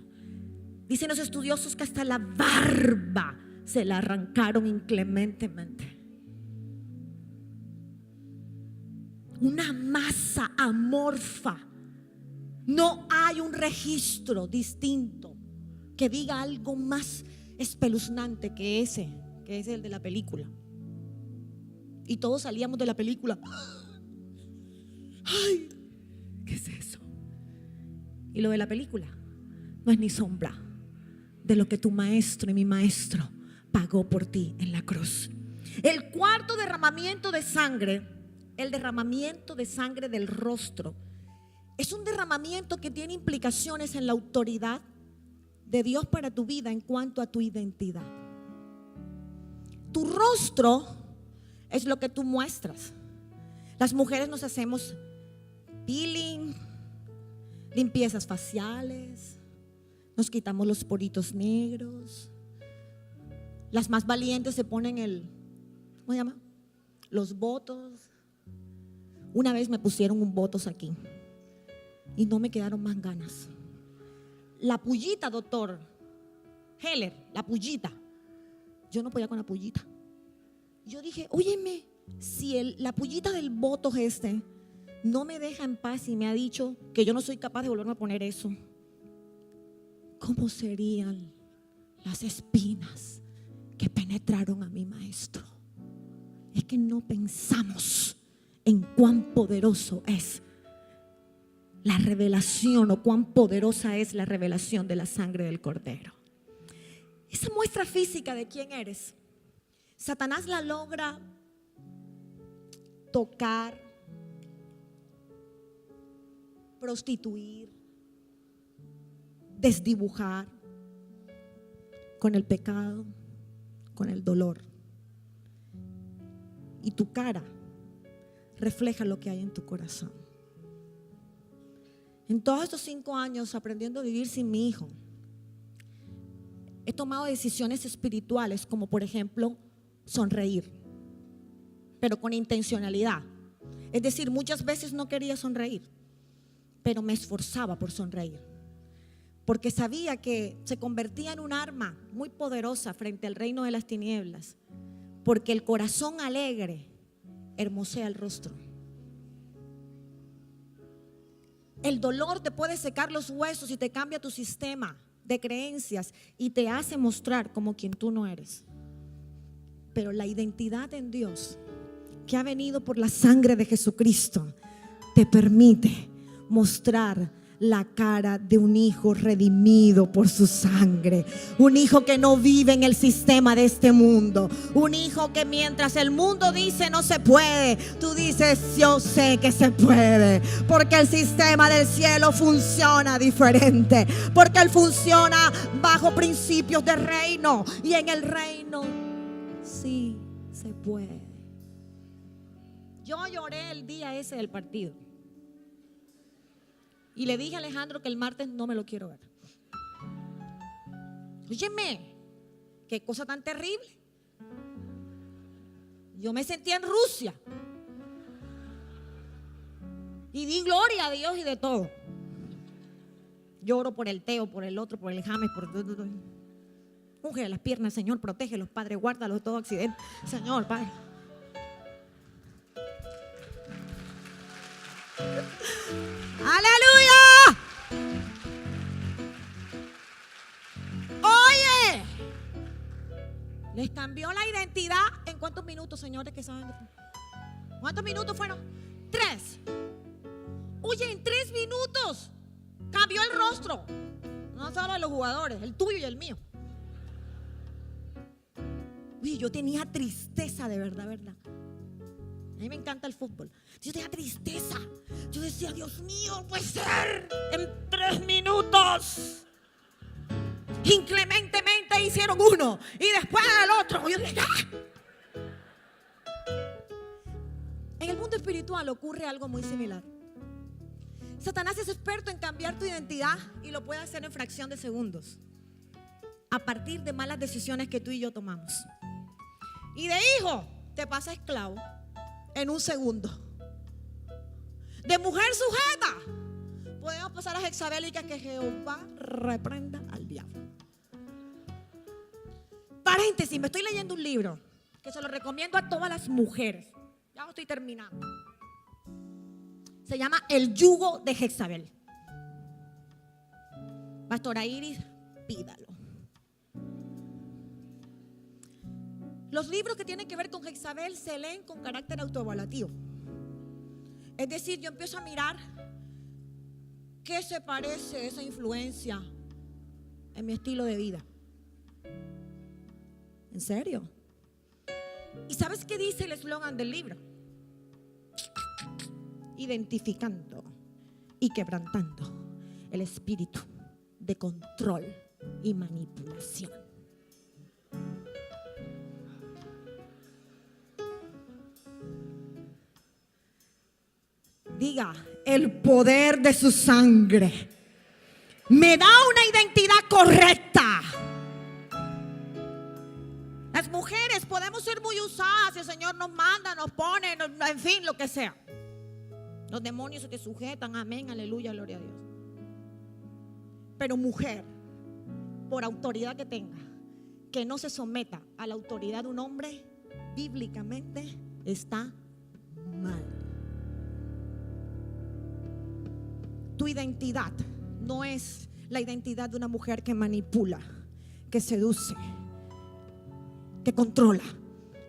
Dicen los estudiosos que hasta la barba se la arrancaron inclementemente. Una masa amorfa. No hay un registro distinto que diga algo más espeluznante que ese, que es el de la película. Y todos salíamos de la película: ¡ay! ¿Qué es eso? Y lo de la película no es ni sombra de lo que tu maestro y mi maestro pagó por ti en la cruz. El cuarto derramamiento de sangre, el derramamiento de sangre del rostro, es un derramamiento que tiene implicaciones en la autoridad de Dios para tu vida en cuanto a tu identidad. Tu rostro es lo que tú muestras. Las mujeres nos hacemos peeling, limpiezas faciales, nos quitamos los poritos negros. Las más valientes se ponen ¿cómo se llama? Los botox. Una vez me pusieron un botox aquí y no me quedaron más ganas. La pullita, doctor Heller, la pullita. Yo no podía con la pullita. Yo dije: óyeme, si la pullita del botox no me deja en paz y me ha dicho que yo no soy capaz de volverme a poner eso, ¿cómo serían las espinas que penetraron a mi maestro? Es que no pensamos en cuán poderoso es la revelación, o cuán poderosa es la revelación de la sangre del Cordero. Esa muestra física de quién eres, Satanás la logra tocar, prostituir, desdibujar con el pecado, con el dolor. Y tu cara refleja lo que hay en tu corazón. En todos estos 5 años aprendiendo a vivir sin mi hijo, he tomado decisiones espirituales, como por ejemplo sonreír, pero con intencionalidad. Es decir, muchas veces no quería sonreír, pero me esforzaba por sonreír, porque sabía que se convertía en un arma muy poderosa frente al reino de las tinieblas, porque el corazón alegre hermosea el rostro. El dolor te puede secar los huesos y te cambia tu sistema de creencias y te hace mostrar como quien tú no eres. Pero la identidad en Dios, que ha venido por la sangre de Jesucristo, te permite mostrar la cara de un hijo redimido por su sangre. Un hijo que no vive en el sistema de este mundo. Un hijo que mientras el mundo dice no se puede, tú dices yo sé que se puede. Porque el sistema del cielo funciona diferente. Porque él funciona bajo principios de reino. Y en el reino sí se puede. Yo lloré el día ese del partido. Y le dije a Alejandro que el martes no me lo quiero ver. Óyeme, qué cosa tan terrible. Yo me sentía en Rusia. Y di gloria a Dios y de todo. Lloro por el Teo, por el otro, por el James, por todo. Unge las piernas, Señor, protégelos, Padre, guárdalos de todo accidente. Señor, Padre. ¡Aleluya! Oye, les cambió la identidad. ¿En cuántos minutos, señores, que saben? ¿Cuántos minutos fueron? 3. Oye, en 3 minutos cambió el rostro. No solo de los jugadores, el tuyo y el mío. Oye, yo tenía tristeza de verdad, ¿verdad? A mí me encanta el fútbol. Yo tenía tristeza. Yo decía, Dios mío, no puede ser. En 3 minutos inclementemente hicieron uno y después el otro. Yo dije, ¡ah! En el mundo espiritual ocurre algo muy similar. Satanás es experto en cambiar tu identidad y lo puede hacer en fracción de segundos, a partir de malas decisiones que tú y yo tomamos. Y de hijo te pasa esclavo en un segundo. De mujer sujeta podemos pasar a jezabélica, que Jehová reprenda al diablo. Paréntesis, me estoy leyendo un libro que se lo recomiendo a todas las mujeres. Ya lo estoy terminando. Se llama El yugo de Jezabel. Pastora Iris, pídalo. Los libros que tienen que ver con Jezabel se leen con carácter autoevaluativo. Es decir, yo empiezo a mirar qué se parece esa influencia en mi estilo de vida. ¿En serio? ¿Y sabes qué dice el eslogan del libro? Identificando y quebrantando el espíritu de control y manipulación. Diga, el poder de su sangre me da una identidad correcta. Las mujeres podemos ser muy usadas, el Señor nos manda, nos pone, en fin, lo que sea. Los demonios se te sujetan, amén, aleluya, gloria a Dios. Pero mujer, por autoridad que tenga, que no se someta a la autoridad de un hombre, bíblicamente está mal. Tu identidad no es la identidad de una mujer que manipula, que seduce, que controla.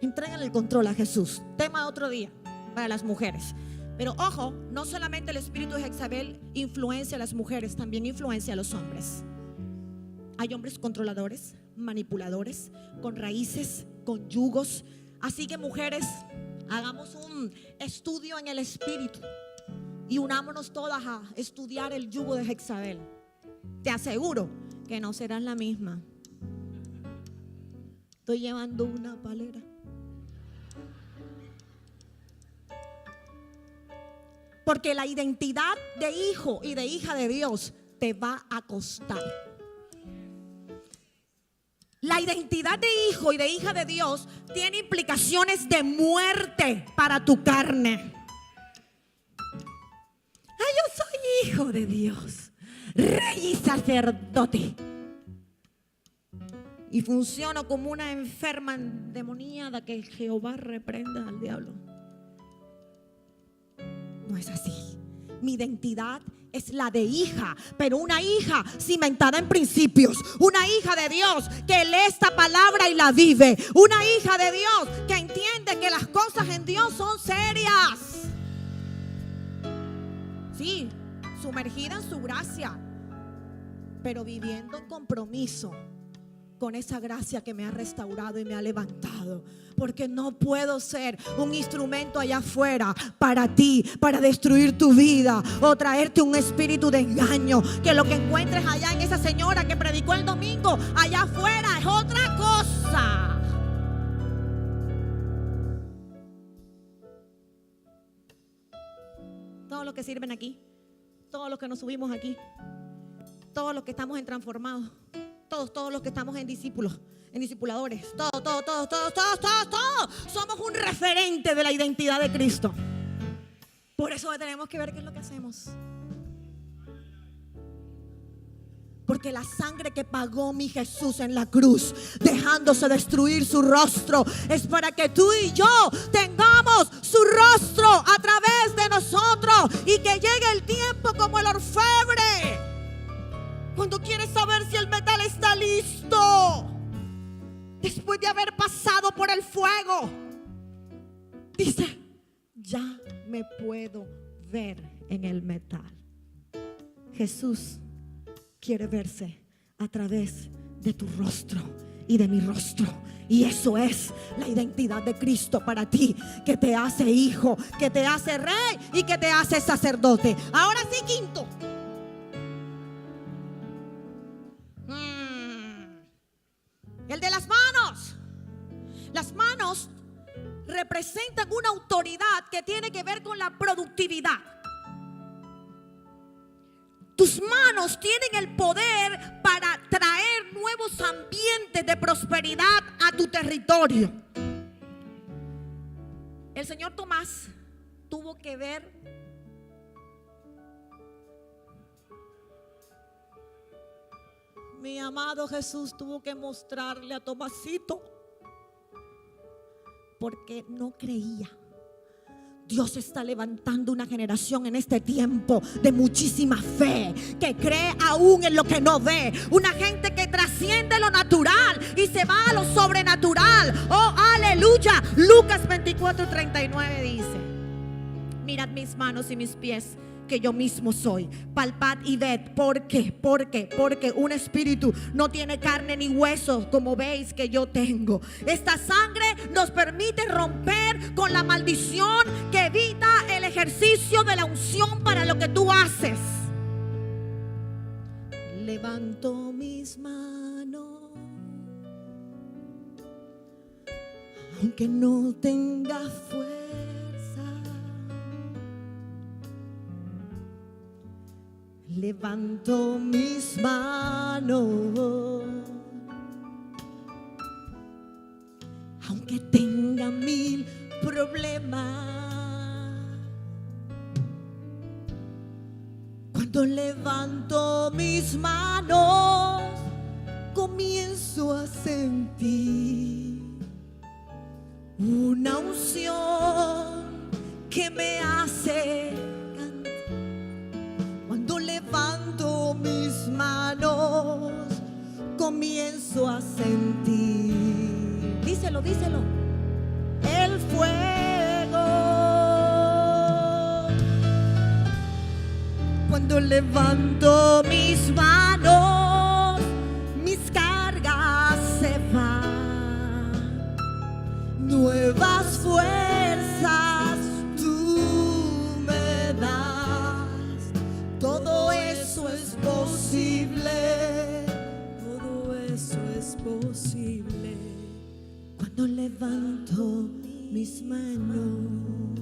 Entregan el control a Jesús. Tema de otro día para las mujeres. Pero ojo, no solamente el espíritu de Jezabel influencia a las mujeres, también influencia a los hombres. Hay hombres controladores, manipuladores, con raíces, con yugos. Así que mujeres, hagamos un estudio en el espíritu y unámonos todas a estudiar el yugo de Jezabel. Te aseguro que no serás la misma. Estoy llevando una palera. Porque la identidad de hijo y de hija de Dios te va a costar. La identidad de hijo y de hija de Dios tiene implicaciones de muerte para tu carne. Yo soy hijo de Dios, rey y sacerdote, y funciono como una enferma endemoniada, que Jehová reprenda al diablo. No es así. Mi identidad es la de hija, pero una hija cimentada en principios, una hija de Dios que lee esta palabra y la vive, una hija de Dios que entiende que las cosas en Dios son serias. Sí, sumergida en su gracia, pero viviendo en compromiso con esa gracia que me ha restaurado y me ha levantado. Porque no puedo ser un instrumento allá afuera para ti, para destruir tu vida o traerte un espíritu de engaño. Que lo que encuentres allá en esa señora que predicó el domingo allá afuera es otra cosa. Todos los que sirven aquí, todos los que nos subimos aquí, todos los que estamos en transformados, todos los que estamos en discípulos, en discipuladores, todos somos un referente de la identidad de Cristo. Por eso tenemos que ver qué es lo que hacemos. Porque la sangre que pagó mi Jesús en la cruz, dejándose destruir su rostro, es para que tú y yo tengamos su rostro a través de nosotros. Y que llegue el tiempo como el orfebre, cuando quieres saber si el metal está listo, después de haber pasado por el fuego, dice: ya me puedo ver en el metal. Jesús quiere verse a través de tu rostro y de mi rostro. Y eso es la identidad de Cristo para ti, que te hace hijo, que te hace rey y que te hace sacerdote. Ahora sí, quinto. El de las manos. Las manos representan una autoridad que tiene que ver con la productividad. Tus manos tienen el poder para traer nuevos ambientes de prosperidad a tu territorio. El señor Tomás tuvo que ver mi amado Jesús tuvo que mostrarle a Tomasito, porque no creía. Dios está levantando una generación en este tiempo de muchísima fe, que cree aún en lo que no ve. Una gente que trasciende lo natural y se va a lo sobrenatural. Oh, aleluya. Lucas 24:39 dice: mirad mis manos y mis pies, que yo mismo soy. Palpad y ved. ¿Por qué? Porque un espíritu no tiene carne ni huesos, como veis que yo tengo. Esta sangre nos permite romper con la maldición que evita el ejercicio de la unción para lo que tú haces. Levanto mis manos, aunque no tenga fuerza. Levanto mis manos, aunque tenga 1000 problemas. Cuando levanto mis manos, comienzo a sentir una unción que me hace cantar. Cuando levanto mis manos, comienzo a sentir, díselo, el fuego. Cuando levanto mis manos, mis cargas se van, nuevas fuerzas tú me das. Todo eso es posible, todo eso es posible. Cuando levanto mis manos,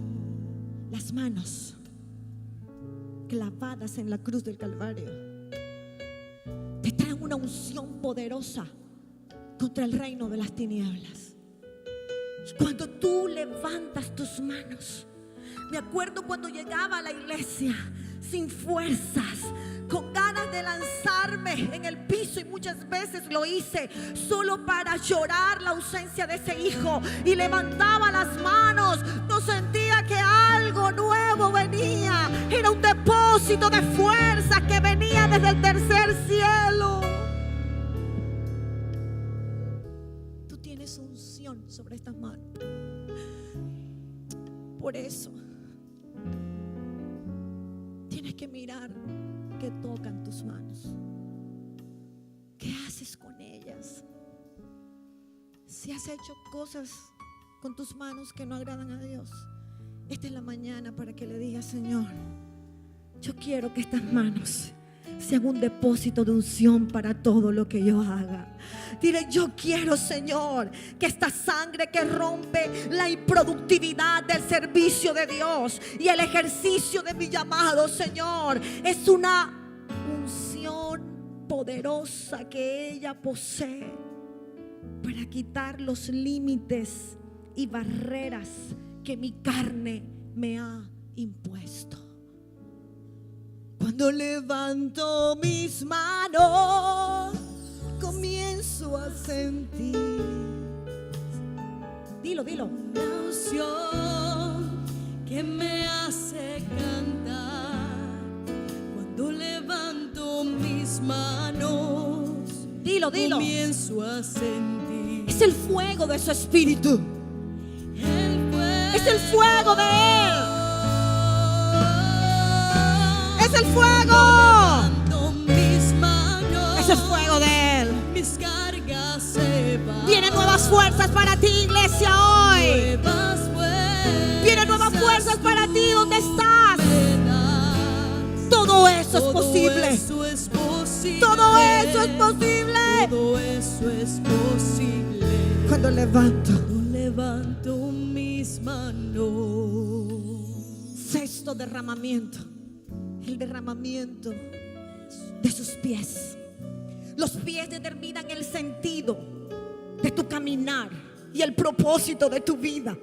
las manos clavadas en la cruz del Calvario te traen una unción poderosa contra el reino de las tinieblas. Cuando tú levantas tus manos, me acuerdo cuando llegaba a la iglesia sin fuerzas, con ganas de lanzarme en el piso, y muchas veces lo hice solo para llorar la ausencia de ese hijo, y levantaba las manos. No sentía que algo nuevo venía, era un depósito de fuerza que venía desde el tercer cielo. Tú tienes unción sobre estas manos. Por eso tienes que mirar qué tocan tus manos. ¿Qué haces con ellas? Si has hecho cosas con tus manos que no agradan a Dios, esta es la mañana para que le digas: Señor, yo quiero que estas manos sean un depósito de unción para todo lo que yo haga. Dile: yo quiero, Señor, que esta sangre que rompe la improductividad del servicio de Dios y el ejercicio de mi llamado, Señor, es una unción poderosa que ella posee para quitar los límites y barreras que mi carne me ha impuesto. Cuando levanto mis manos, comienzo a sentir. Dilo. Una unción que me hace cantar. Cuando levanto mis manos, Dilo. comienzo a sentir. Es el fuego de su espíritu. El fuego. Es el fuego de Él. Es el fuego. Levanto mis manos. Es el fuego de Él. Mis cargas se van. Vienen nuevas fuerzas para ti, iglesia, hoy. Nuevas fuerzas. Vienen nuevas fuerzas para ti donde estás. me das. Todo eso es Todo posible. eso es posible. Todo eso es posible. Todo eso es posible. Cuando levanto. Levanto mis manos. Sexto derramamiento. El derramamiento de sus pies. Los pies determinan el sentido de tu caminar y el propósito de tu vida.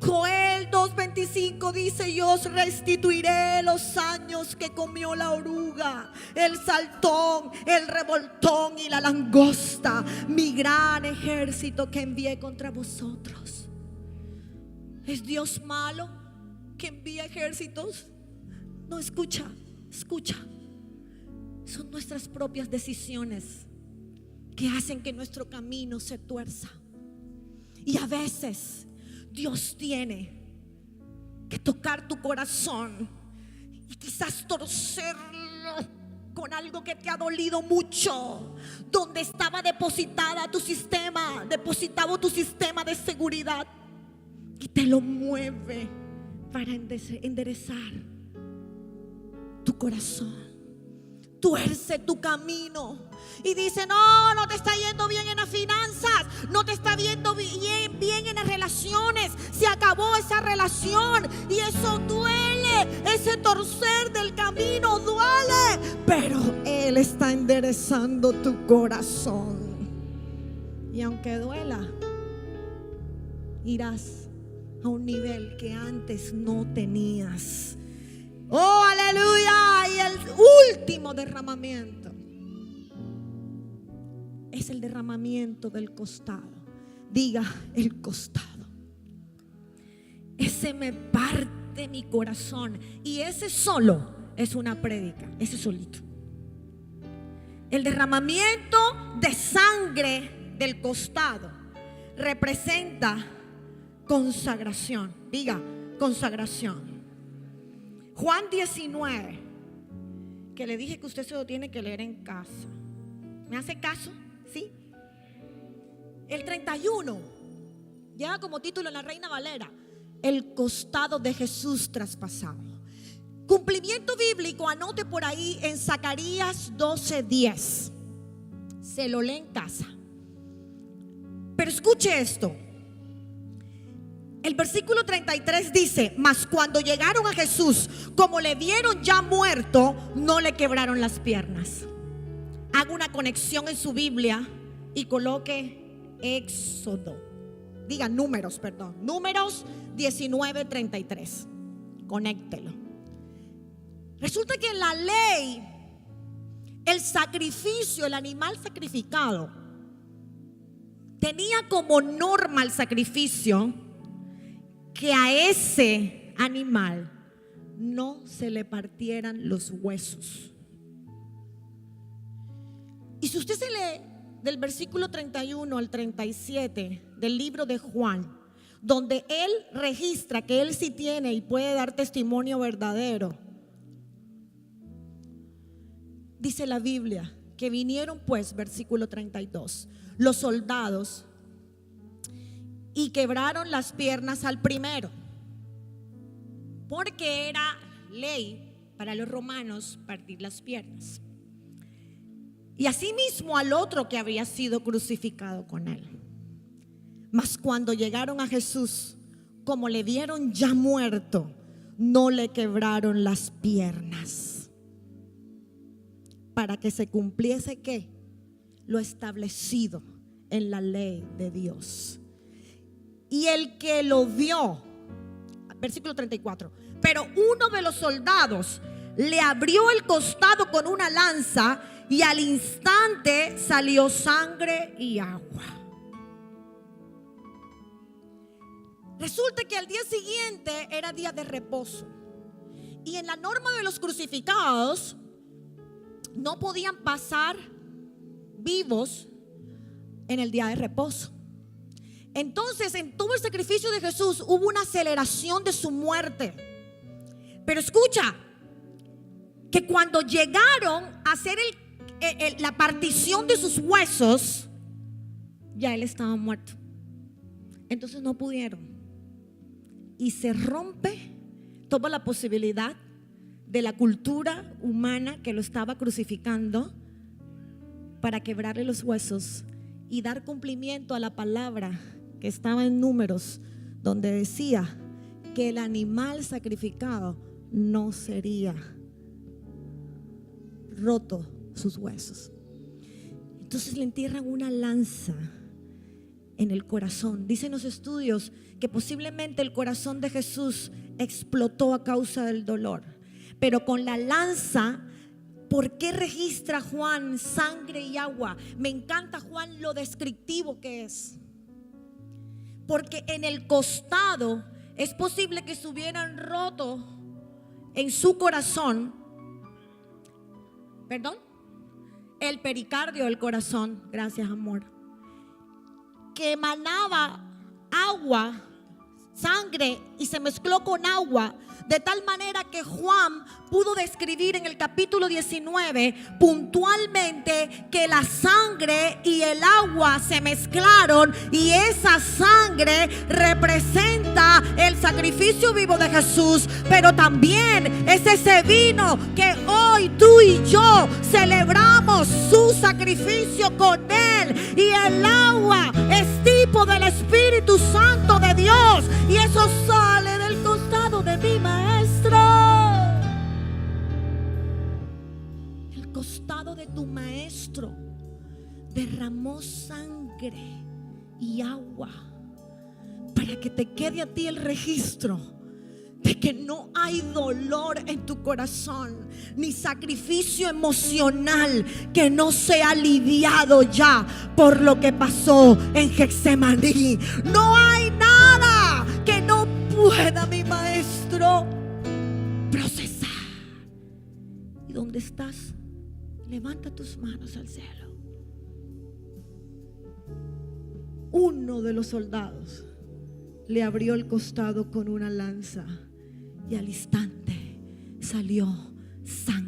Joel 2:25 dice: yo os restituiré los años que comió la oruga, el saltón, el revoltón y la langosta, mi gran ejército que envié contra vosotros. ¿Es Dios malo que envía ejércitos? No, escucha. Son nuestras propias decisiones que hacen que nuestro camino se tuerza. Y a veces Dios tiene que tocar tu corazón y quizás torcerlo con algo que te ha dolido mucho, donde estaba depositado tu sistema de seguridad, y te lo mueve para enderezar tu corazón. Tuerce tu camino y dice: no te está yendo bien en las finanzas, no te está viendo bien en las relaciones, se acabó esa relación y eso duele, ese torcer del camino duele, pero Él está enderezando tu corazón. Y aunque duela, irás a un nivel que antes no tenías. Oh, aleluya. Y el último derramamiento es el derramamiento del costado. Diga: el costado. Ese me parte mi corazón. Y ese solo es una prédica, ese solito. El derramamiento de sangre del costado representa consagración. Diga: consagración. Juan 19, que le dije que usted se lo tiene que leer en casa. ¿Me hace caso? ¿Sí? El 31 lleva como título en la Reina Valera: el costado de Jesús traspasado. Cumplimiento bíblico, anote por ahí en Zacarías 12:10. Se lo lee en casa. Pero escuche esto. El versículo 33 dice: mas cuando llegaron a Jesús, como le vieron ya muerto, no le quebraron las piernas. Haga una conexión en su Biblia y coloque Éxodo. Diga Números 19:33. Conéctelo. Resulta que en la ley, el sacrificio, el animal sacrificado, tenía como norma el sacrificio que a ese animal no se le partieran los huesos. Y si usted se lee del versículo 31 al 37 del libro de Juan, donde él registra que él sí tiene y puede dar testimonio verdadero, Dice la Biblia que vinieron pues, versículo 32, los soldados y quebraron las piernas al primero, porque era ley para los romanos partir las piernas, y asimismo al otro que había sido crucificado con él. Mas cuando llegaron a Jesús, como le vieron ya muerto, no le quebraron las piernas, para que se cumpliese ¿qué? Lo establecido en la ley de Dios. Y el que lo vio, versículo 34, pero uno de los soldados le abrió el costado con una lanza, y al instante salió sangre y agua. Resulta que al día siguiente era día de reposo, y en la norma de los crucificados no podían pasar vivos en el día de reposo. Entonces, en todo el sacrificio de Jesús hubo una aceleración de su muerte. Pero escucha, que cuando llegaron a hacer la partición de sus huesos, ya él estaba muerto. Entonces no pudieron. Y se rompe toda la posibilidad de la cultura humana que lo estaba crucificando, para quebrarle los huesos y dar cumplimiento a la palabra que estaba en Números, donde decía que el animal sacrificado no sería roto sus huesos. Entonces le entierran una lanza en el corazón. Dicen los estudios que posiblemente el corazón de Jesús explotó a causa del dolor, pero con la lanza. ¿Por qué registra Juan sangre y agua? Me encanta Juan lo descriptivo que es, porque en el costado es posible que se hubieran roto en su corazón, el pericardio del corazón, gracias amor, que emanaba agua, sangre, y se mezcló con agua, de tal manera que Juan pudo describir en el capítulo 19 puntualmente que la sangre y el agua se mezclaron, y esa sangre representa el sacrificio vivo de Jesús, pero también es ese vino que hoy tú y yo celebramos su sacrificio con él, y el agua es tipo del Espíritu Santo de Dios, y eso sale del costado de mi maestro. El costado de tu maestro derramó sangre y agua para que te quede a ti el registro de que no hay dolor en tu corazón, ni sacrificio emocional que no sea aliviado ya por lo que pasó en Getsemaní. No hay nada que no pueda mi maestro procesar. Y donde estás, levanta tus manos al cielo. Uno de los soldados le abrió el costado con una lanza, y al instante salió sangre